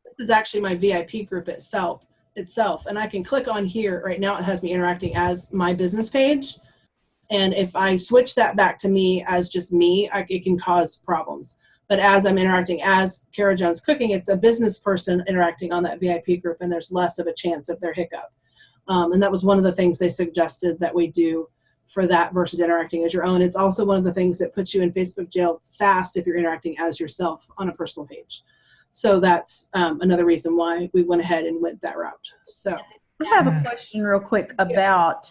This is actually my VIP group itself, and I can click on here. Right now it has me interacting as my business page, and if I switch that back to me as just me, it can cause problems. But as I'm interacting as Kara Jones Cooking, it's a business person interacting on that VIP group, and there's less of a chance of their hiccup. And that was one of the things they suggested that we do for that versus interacting as your own. It's also one of the things that puts you in Facebook jail fast if you're interacting as yourself on a personal page. So that's another reason why we went ahead and went that route. So I have a question real quick about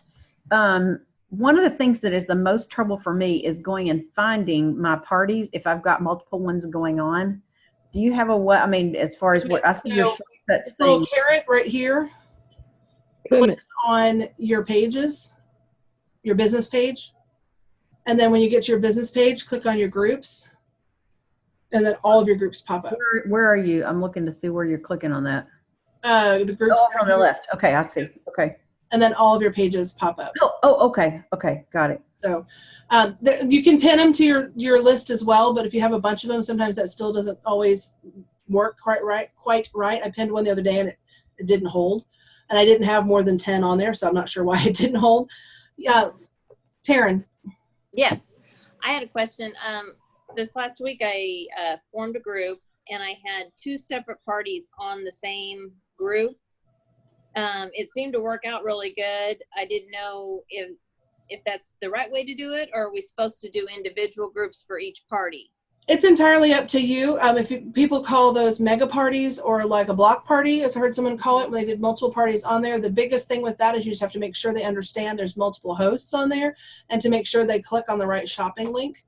one of the things that is the most trouble for me is going and finding my parties if I've got multiple ones going on. Do you have as far as what I see your shortcuts this little thing. carrot right here clicks on your pages, your business page. And then when you get to your business page, click on your groups. And then all of your groups pop up. Where are you? I'm looking to see where you're clicking on that. The groups on the left. Okay, I see. Okay. And then all of your pages pop up. Okay. Okay, got it. So you can pin them to your list as well, but if you have a bunch of them, sometimes that still doesn't always work quite right. I pinned one the other day and it didn't hold. And I didn't have more than 10 on there, so I'm not sure why it didn't hold. Yeah, Taryn. Yes, I had a question. This last week I formed a group and I had 2 separate parties on the same group. It seemed to work out really good. I didn't know if that's the right way to do it, or are we supposed to do individual groups for each party? It's entirely up to you. People call those mega parties or like a block party, as I heard someone call it when they did multiple parties on there. The biggest thing with that is you just have to make sure they understand there's multiple hosts on there, and to make sure they click on the right shopping link.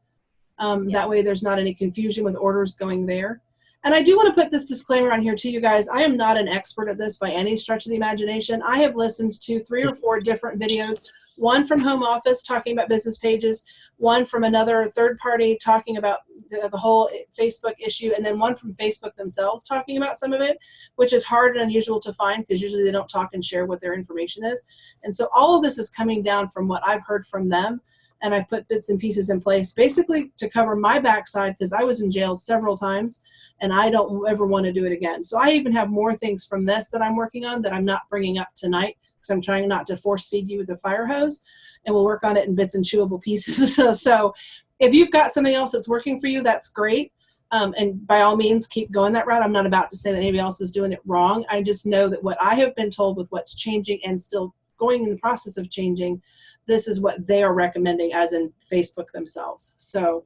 That way there's not any confusion with orders going there. And I do want to put this disclaimer on here to you guys. I am not an expert at this by any stretch of the imagination. I have listened to 3 or 4 different videos one from home office talking about business pages, one from another third party talking about the whole Facebook issue, and then one from Facebook themselves talking about some of it, which is hard and unusual to find because usually they don't talk and share what their information is. And so all of this is coming down from what I've heard from them, and I've put bits and pieces in place basically to cover my backside because I was in jail several times and I don't ever want to do it again. So I even have more things from this that I'm working on that I'm not bringing up tonight because I'm trying not to force feed you with a fire hose, and we'll work on it in bits and chewable pieces. So if you've got something else that's working for you, that's great. And by all means, keep going that route. I'm not about to say that anybody else is doing it wrong. I just know that what I have been told with what's changing and still going in the process of changing, this is what they are recommending, as in Facebook themselves. So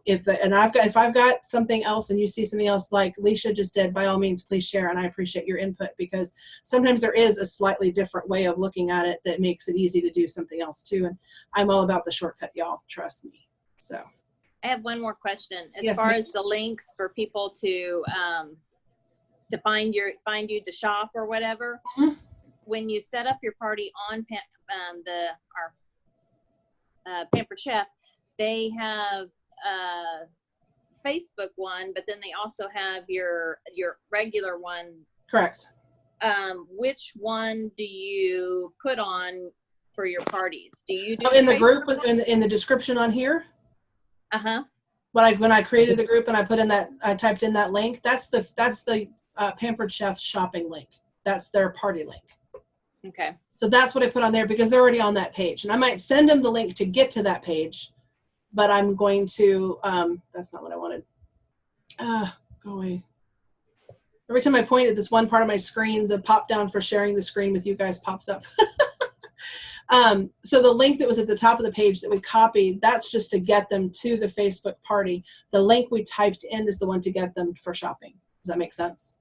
if I've got something else and you see something else like Leisha just did, by all means, please share. And I appreciate your input because sometimes there is a slightly different way of looking at it that makes it easy to do something else too. And I'm all about the shortcut, y'all. Trust me. So I have one more question. As Yes, far ma'am. as the links for people to find you to shop or whatever, Mhm. when you set up your party on our Pampered Chef, they have a Facebook one, but then they also have your regular one. Correct. Which one do you put on for your parties? Do you do So in the Facebook? group, in the description on here, Uh-huh. when I created the group and I typed in that link, that's the Pampered Chef shopping link. That's their party link. Okay. So that's what I put on there because they're already on that page. And I might send them the link to get to that page, but I'm going to, that's not what I wanted. Go away. Every time I point at this one part of my screen, the pop down for sharing the screen with you guys pops up. So the link that was at the top of the page that we copied, that's just to get them to the Facebook party. The link we typed in is the one to get them for shopping. Does that make sense?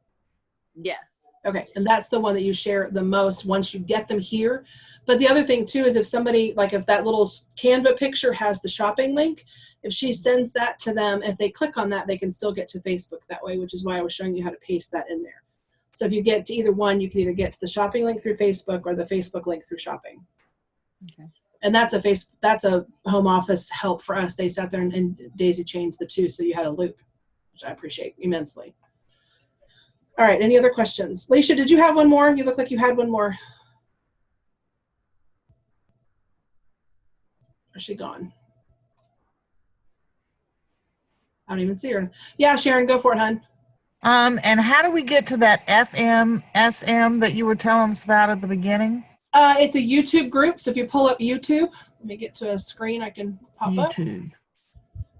Yes. Okay, and that's the one that you share the most once you get them here. But the other thing too is if somebody, like if that little Canva picture has the shopping link, if she sends that to them, if they click on that, they can still get to Facebook that way, which is why I was showing you how to paste that in there. So if you get to either one, you can either get to the shopping link through Facebook or the Facebook link through shopping. Okay. And that's a home office help for us. They sat there and daisy chained the two so you had a loop, which I appreciate immensely. All right, any other questions? Leisha, did you have one more? You look like you had one more. Or is she gone? I don't even see her. Yeah, Sharon, go for it, hon. And how do we get to that FMSM that you were telling us about at the beginning? It's a YouTube group, so if you pull up YouTube, let me get to a screen I can pop up. YouTube.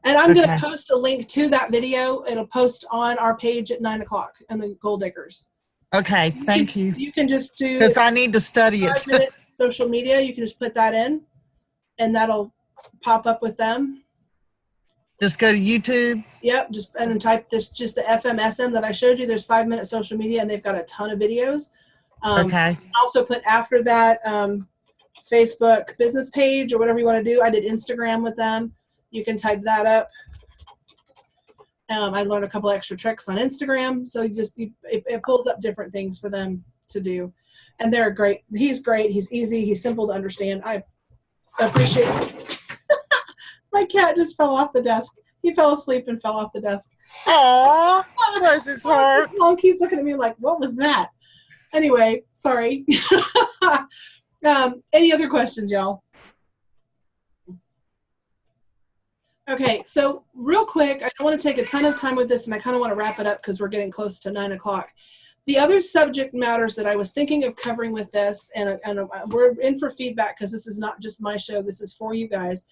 And I'm going Okay. to post a link to that video. It'll post on our page at 9 o'clock in the Gold Diggers. Okay, thank you. You can just do Because I need to study it. 5-minute social media. You can just put that in, and that'll pop up with them. Just go to YouTube. Yep, just and then type this, just the FMSM that I showed you. There's 5-minute social media, and they've got a ton of videos. Okay. Also put after that Facebook business page or whatever you want to do. I did Instagram with them. You can type that up. I learned a couple extra tricks on Instagram, so it pulls up different things for them to do, and they're great. He's great. He's easy. He's simple to understand. I appreciate it. My cat just fell off the desk. He fell asleep and fell off the desk. Aw, bless his heart. He's looking at me like, what was that? Anyway, sorry. Any other questions, y'all? Okay, so real quick, I don't want to take a ton of time with this, and I kind of want to wrap it up because we're getting close to 9 o'clock. The other subject matters that I was thinking of covering with this, and we're in for feedback because this is not just my show, this is for you guys.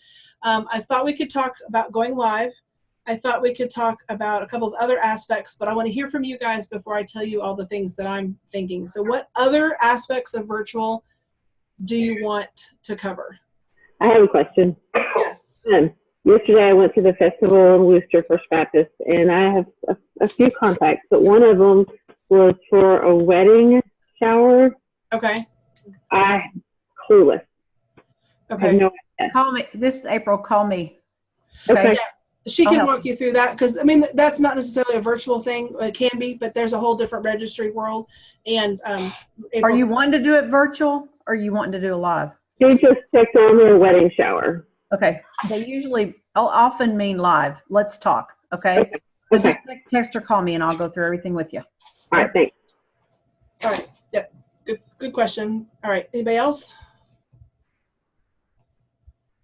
I thought we could talk about going live. I thought we could talk about a couple of other aspects, but I want to hear from you guys before I tell you all the things that I'm thinking. So what other aspects of virtual do you want to cover? I have a question. Yes. Yesterday I went to the festival in Worcester, First Baptist, and I have a few contacts, but one of them was for a wedding shower. Okay. I'm clueless. I Okay. have no idea. Call me. This is April. Call me. Okay. She I'll can help walk you through that because, I mean, that's not necessarily a virtual thing. It can be, but there's a whole different registry world. And Are April, you wanting to do it virtual or you wanting to do it live? She just checked on their wedding shower. Okay. They usually, I'll often mean live. Let's talk. Okay. Okay. Just text or call me and I'll go through everything with you. All right, thanks. All right. Yep. Good question. All right. Anybody else?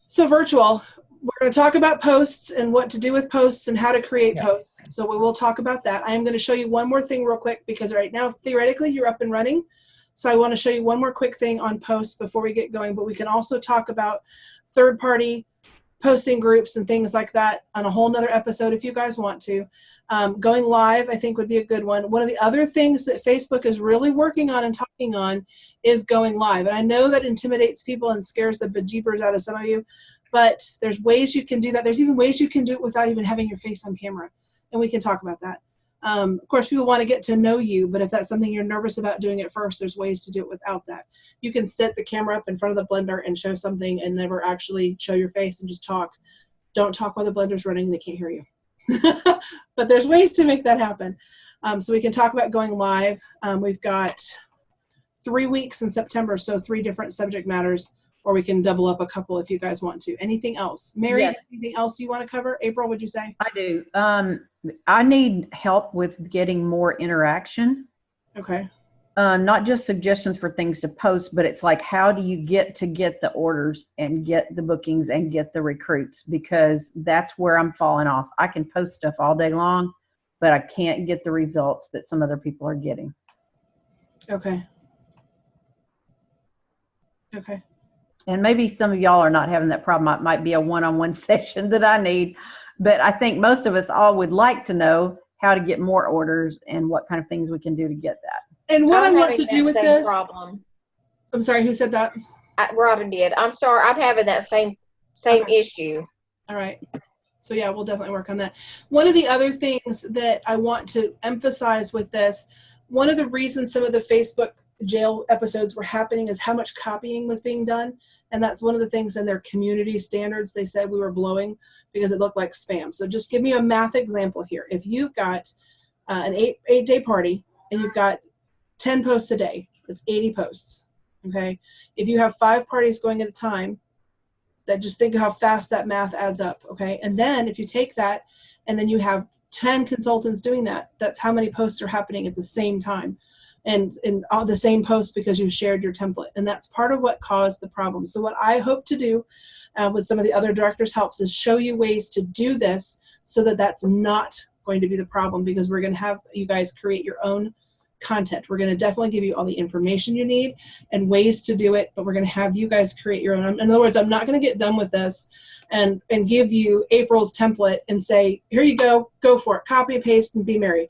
So virtual, we're going to talk about posts and what to do with posts and how to create posts. So we will talk about that. I am going to show you one more thing real quick because right now, theoretically, you're up and running. So I want to show you one more quick thing on posts before we get going, but we can also talk about third-party posting groups and things like that on a whole nother episode if you guys want to. Going live, I think, would be a good one. One of the other things that Facebook is really working on and talking on is going live. And I know that intimidates people and scares the bejeebers out of some of you, but there's ways you can do that. There's even ways you can do it without even having your face on camera, and we can talk about that. Of course, people want to get to know you, but if that's something you're nervous about doing at first, there's ways to do it without that. You can set the camera up in front of the blender and show something and never actually show your face and just talk. Don't talk while the blender's running. They can't hear you. But there's ways to make that happen. So we can talk about going live. We've got 3 weeks in September, so 3 different subject matters, or we can double up a couple if you guys want to. Anything else? Mary, Yes. anything else you want to cover? April, would you say? I do. I need help with getting more interaction. Okay. Not just suggestions for things to post, but it's like, how do you get the orders and get the bookings and get the recruits? Because that's where I'm falling off. I can post stuff all day long, but I can't get the results that some other people are getting. Okay. Okay. And maybe some of y'all are not having that problem. It might be a one-on-one session that I need. But I think most of us all would like to know how to get more orders and what kind of things we can do to get that. And what I want having to do that with same this, problem. I'm sorry, who said that? Robin did. I'm sorry. I'm having that same Okay. issue. All right. So yeah, we'll definitely work on that. One of the other things that I want to emphasize with this, one of the reasons some of the Facebook jail episodes were happening is how much copying was being done. And that's one of the things in their community standards they said we were blowing because it looked like spam. So just give me a math example here. If you've got an eight-day party and you've got 10 posts a day, that's 80 posts, okay? If you have 5 parties going at a time, that just think of how fast that math adds up, okay? And then if you take that and then you have 10 consultants doing that, that's how many posts are happening at the same time. And in all the same post because you've shared your template. And that's part of what caused the problem. So what I hope to do with some of the other directors' helps is show you ways to do this so that that's not going to be the problem, because we're going to have you guys create your own content. We're going to definitely give you all the information you need and ways to do it, but we're going to have you guys create your own. In other words, I'm not going to get done with this and give you April's template and say, here you go for it, copy and paste and be merry.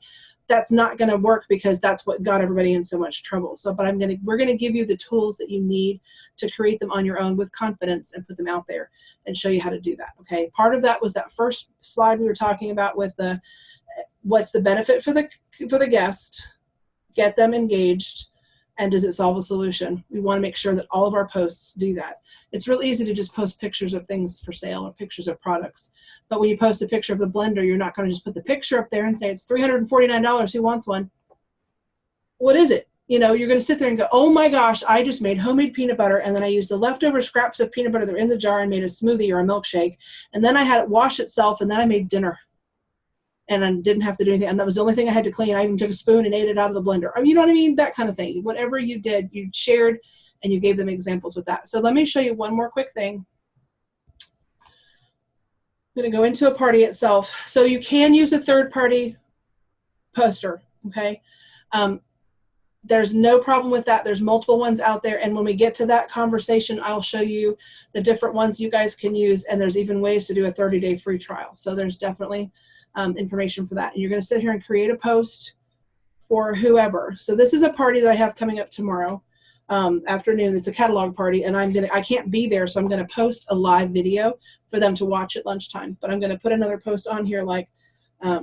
That's not going to work because that's what got everybody in so much trouble. So, but we're going to give you the tools that you need to create them on your own with confidence and put them out there and show you how to do that. Okay. Part of that was that first slide we were talking about with the, what's the benefit for the guest, get them engaged, and does it solve a solution? We want to make sure that all of our posts do that. It's real easy to just post pictures of things for sale or pictures of products. But when you post a picture of the blender, you're not going to just put the picture up there and say, it's $349, who wants one? What is it? You know, you're going to sit there and go, oh my gosh, I just made homemade peanut butter, and then I used the leftover scraps of peanut butter that were in the jar and made a smoothie or a milkshake, and then I had it wash itself, and then I made dinner. And I didn't have to do anything. And that was the only thing I had to clean. I even took a spoon and ate it out of the blender. I mean, you know what I mean? That kind of thing. Whatever you did, you shared and you gave them examples with that. So let me show you one more quick thing. I'm going to go into a party itself. So you can use a third-party poster, okay? There's no problem with that. There's multiple ones out there. And when we get to that conversation, I'll show you the different ones you guys can use. And there's even ways to do a 30-day free trial. So there's definitely information for that. And you're going to sit here and create a post for whoever. So this is a party that I have coming up tomorrow afternoon. It's a catalog party, and I can't be there, so I'm going to post a live video for them to watch at lunchtime. But I'm going to put another post on here like, I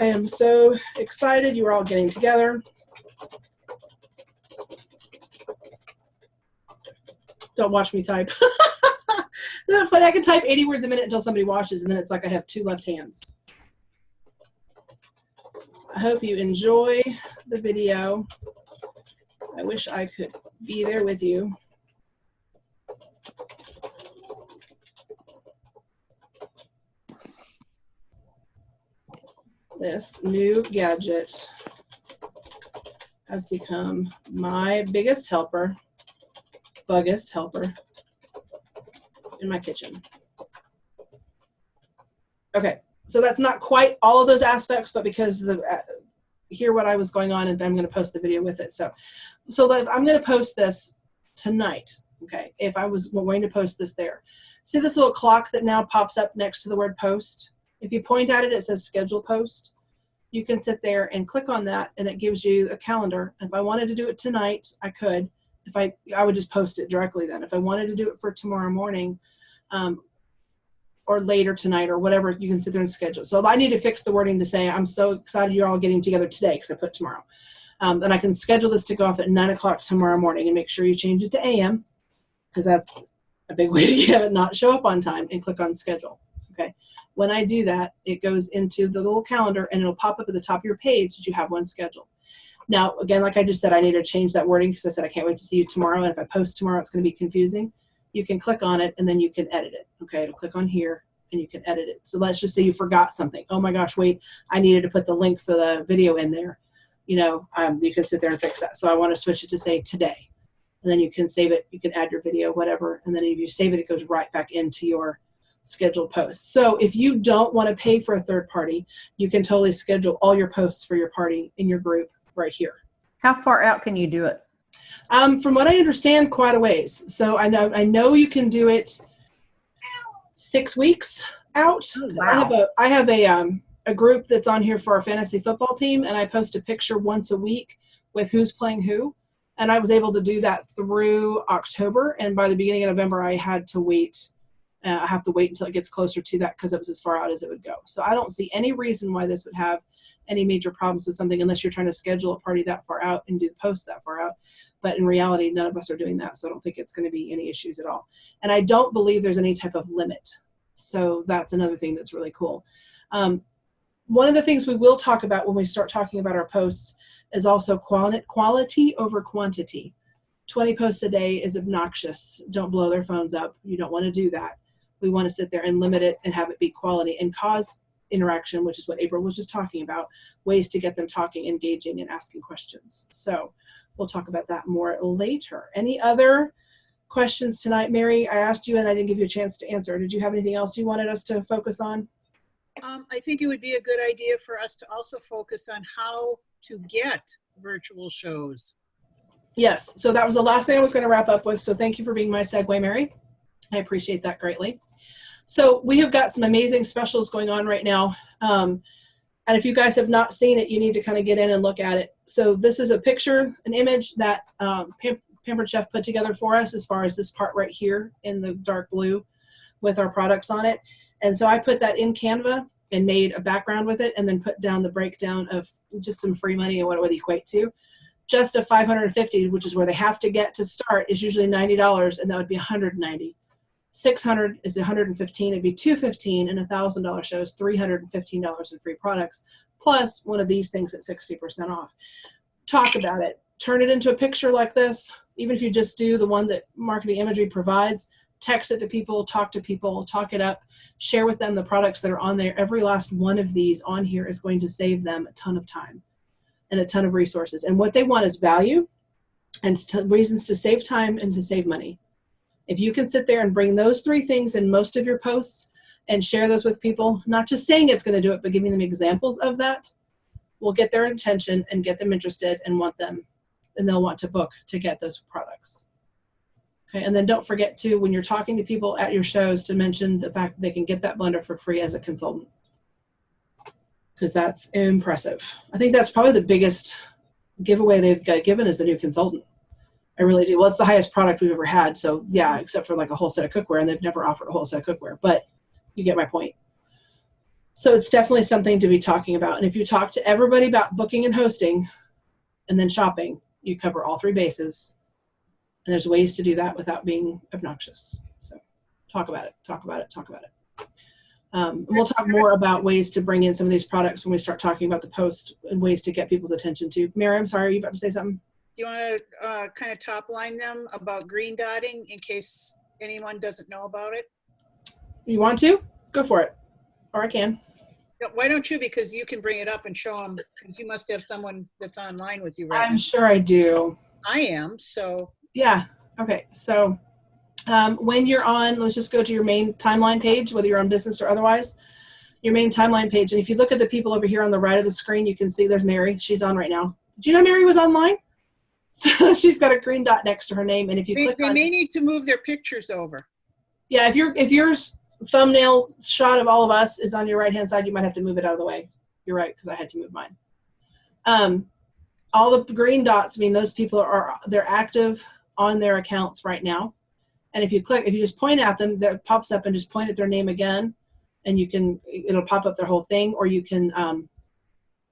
am so excited you are all getting together. Don't watch me type. Isn't that funny? I can type 80 words a minute until somebody watches, and then it's like I have 2 left hands. I hope you enjoy the video. I wish I could be there with you. This new gadget has become my biggest helper, buggest helper in my kitchen. Okay, so that's not quite all of those aspects, but because the hear what I was going on, and I'm going to post the video with it. So I'm going to post this tonight. Okay, if I was going to post this there. See this little clock that now pops up next to the word post? If you point at it, it says schedule post. You can sit there and click on that, and it gives you a calendar. If I wanted to do it tonight, I could. If I would just post it directly then. If I wanted to do it for tomorrow morning, or later tonight or whatever, you can sit there and schedule. So I need to fix the wording to say, I'm so excited you're all getting together today, because I put tomorrow. And I can schedule this to go off at 9 o'clock tomorrow morning, and make sure you change it to AM, because that's a big way to get it not show up on time, and click on schedule. Okay. When I do that, it goes into the little calendar, and it'll pop up at the top of your page that you have one scheduled. Now, again, like I just said, I need to change that wording, because I said I can't wait to see you tomorrow. And if I post tomorrow, it's going to be confusing. You can click on it, and then you can edit it. Okay, it'll click on here, and you can edit it. So let's just say you forgot something. Oh my gosh, wait, I needed to put the link for the video in there. You know, you can sit there and fix that. So I want to switch it to say today. And then you can save it. You can add your video, whatever. And then if you save it, it goes right back into your scheduled posts. So if you don't want to pay for a third party, you can totally schedule all your posts for your party in your group right here. How far out can you do it? From what I understand, quite a ways. So I know you can do it 6 weeks out. Oh, wow. I have a group that's on here for our fantasy football team, and I post a picture once a week with who's playing who. And I was able to do that through October. And by the beginning of November, I had to wait. I have to wait until it gets closer to that, because it was as far out as it would go. So I don't see any reason why this would have any major problems with something, unless you're trying to schedule a party that far out and do the post that far out. But in reality, none of us are doing that. So I don't think it's going to be any issues at all. And I don't believe there's any type of limit. So that's another thing that's really cool. One of the things we will talk about when we start talking about our posts is also quality over quantity. 20 posts a day is obnoxious. Don't blow their phones up. You don't want to do that. We want to sit there and limit it and have it be quality and cause interaction, which is what April was just talking about, ways to get them talking, engaging, and asking questions. So we'll talk about that more later. Any other questions tonight? Mary, I asked you and I didn't give you a chance to answer. Did you have anything else you wanted us to focus on? I think it would be a good idea for us to also focus on how to get virtual shows. Yes, so that was the last thing I was going to wrap up with. So thank you for being my segue, Mary. I appreciate that greatly. So we have got some amazing specials going on right now. And if you guys have not seen it, you need to kind of get in and look at it. So this is a picture, an image that Pampered Chef put together for us, as far as this part right here in the dark blue with our products on it. And so I put that in Canva and made a background with it, and then put down the breakdown of just some free money and what it would equate to. Just a $550, which is where they have to get to start, is usually $90, and that would be $190. $600 is $115, it'd be $215, and $1,000 shows $315 in free products, plus one of these things at 60% off. Talk about it. Turn it into a picture like this. Even if you just do the one that Marketing Imagery provides, text it to people, talk it up, share with them the products that are on there. Every last one of these on here is going to save them a ton of time and a ton of resources. And what they want is value and reasons to save time and to save money. If you can sit there and bring those three things in most of your posts and share those with people, not just saying it's going to do it, but giving them examples of that, will get their attention and get them interested and want them, and they'll want to book to get those products. Okay, and then don't forget to, when you're talking to people at your shows, to mention the fact that they can get that blender for free as a consultant, because that's impressive. I think that's probably the biggest giveaway they've got given as a new consultant. I really do. Well, it's the highest product we've ever had. So yeah, except for like a whole set of cookware, and they've never offered a whole set of cookware, but you get my point. So it's definitely something to be talking about. And if you talk to everybody about booking and hosting and then shopping, you cover all three bases. And there's ways to do that without being obnoxious. So talk about it, talk about it, talk about it. And we'll talk more about ways to bring in some of these products when we start talking about the post and ways to get people's attention too. Mary, I'm sorry, are you about to say something? Do you want to kind of top line them about green dotting in case anyone doesn't know about it? You want to? Go for it. Or I can. Yeah, why don't you? Because you can bring it up and show them, because you must have someone that's online with you right I'm now. sure I do. I am, so. Yeah. Okay. So when you're on, let's just go to your main timeline page, whether you're on business or otherwise, your main timeline page. And if you look at the people over here on the right of the screen, you can see there's Mary. She's on right now. Did you know Mary was online? So she's got a green dot next to her name. And if you click They on, may need to move their pictures over. yeah, if your thumbnail shot of all of us is on your right-hand side, you might have to move it out of the way. You're right, because I had to move mine. All the green dots mean those people they're active on their accounts right now. And if you just point at them, that pops up, and just point at their name again, and it'll pop up their whole thing, or you can,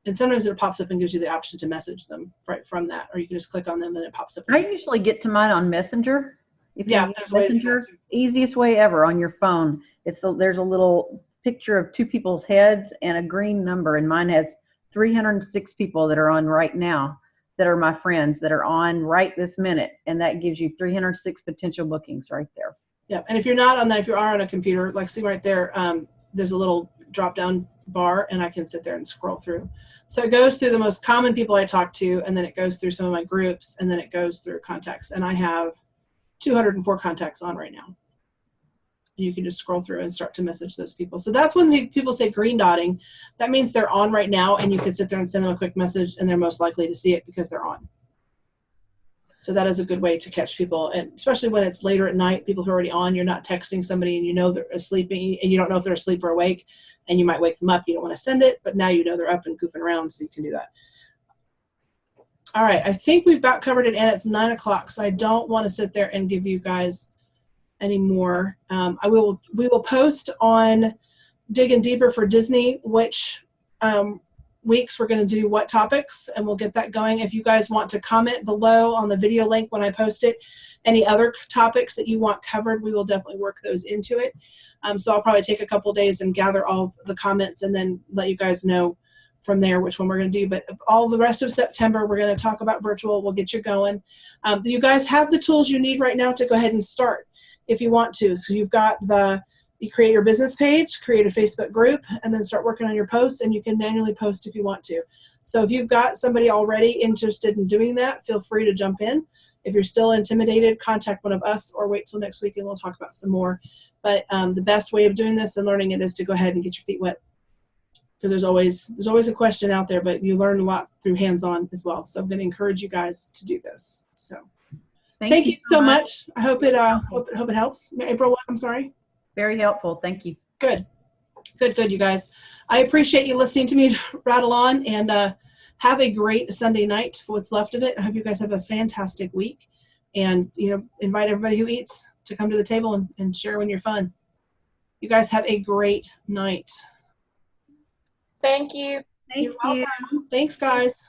and sometimes it pops up and gives you the option to message them right from that, or you can just click on them and it pops up. I usually get to mine on Messenger. If you Yeah, use there's a way to do that Messenger, too. easiest way ever on your phone. There's a little picture of two people's heads and a green number, and mine has 306 people that are on right now, that are my friends, that are on right this minute, and that gives you 306 potential bookings right there. Yeah, and if you're not on that, if you are on a computer, like see right there, there's a little drop down bar, and I can sit there and scroll through. So it goes through the most common people I talk to, and then it goes through some of my groups, and then it goes through contacts. And I have 204 contacts on right now. You can just scroll through and start to message those people. So that's when people say green dotting. That means they're on right now, and you can sit there and send them a quick message, and they're most likely to see it because they're on. So that is a good way to catch people, and especially when it's later at night, people who are already on, you're not texting somebody and you know they're asleep, and you don't know if they're asleep or awake, and you might wake them up. You don't want to send it, but now you know they're up and goofing around, so you can do that. All right, I think we've about covered it, and it's 9 o'clock, so I don't want to sit there and give you guys any more. We will post on Digging Deeper for Disney which weeks we're going to do what topics, and we'll get that going. If you guys want to comment below on the video link when I post it, any other topics that you want covered, we will definitely work those into it. So I'll probably take a couple days and gather all the comments and then let you guys know from there which one we're going to do. But all the rest of September, we're going to talk about virtual. We'll get you going. You guys have the tools you need right now to go ahead and start if you want to. So you've got you create your business page, create a Facebook group, and then start working on your posts, and you can manually post if you want to. So if you've got somebody already interested in doing that, feel free to jump in. If you're still intimidated, contact one of us or wait till next week and we'll talk about some more. But the best way of doing this and learning it is to go ahead and get your feet wet, because there's always a question out there, but you learn a lot through hands-on as well. So I'm going to encourage you guys to do this. So thank you so much. I hope it hope it helps. April, what? I'm sorry. Very helpful. Thank you. Good, you guys. I appreciate you listening to me rattle on, and have a great Sunday night for what's left of it. I hope you guys have a fantastic week, and invite everybody who eats to come to the table and share when you're fun. You guys have a great night. Thank you. You're welcome. Thanks, guys.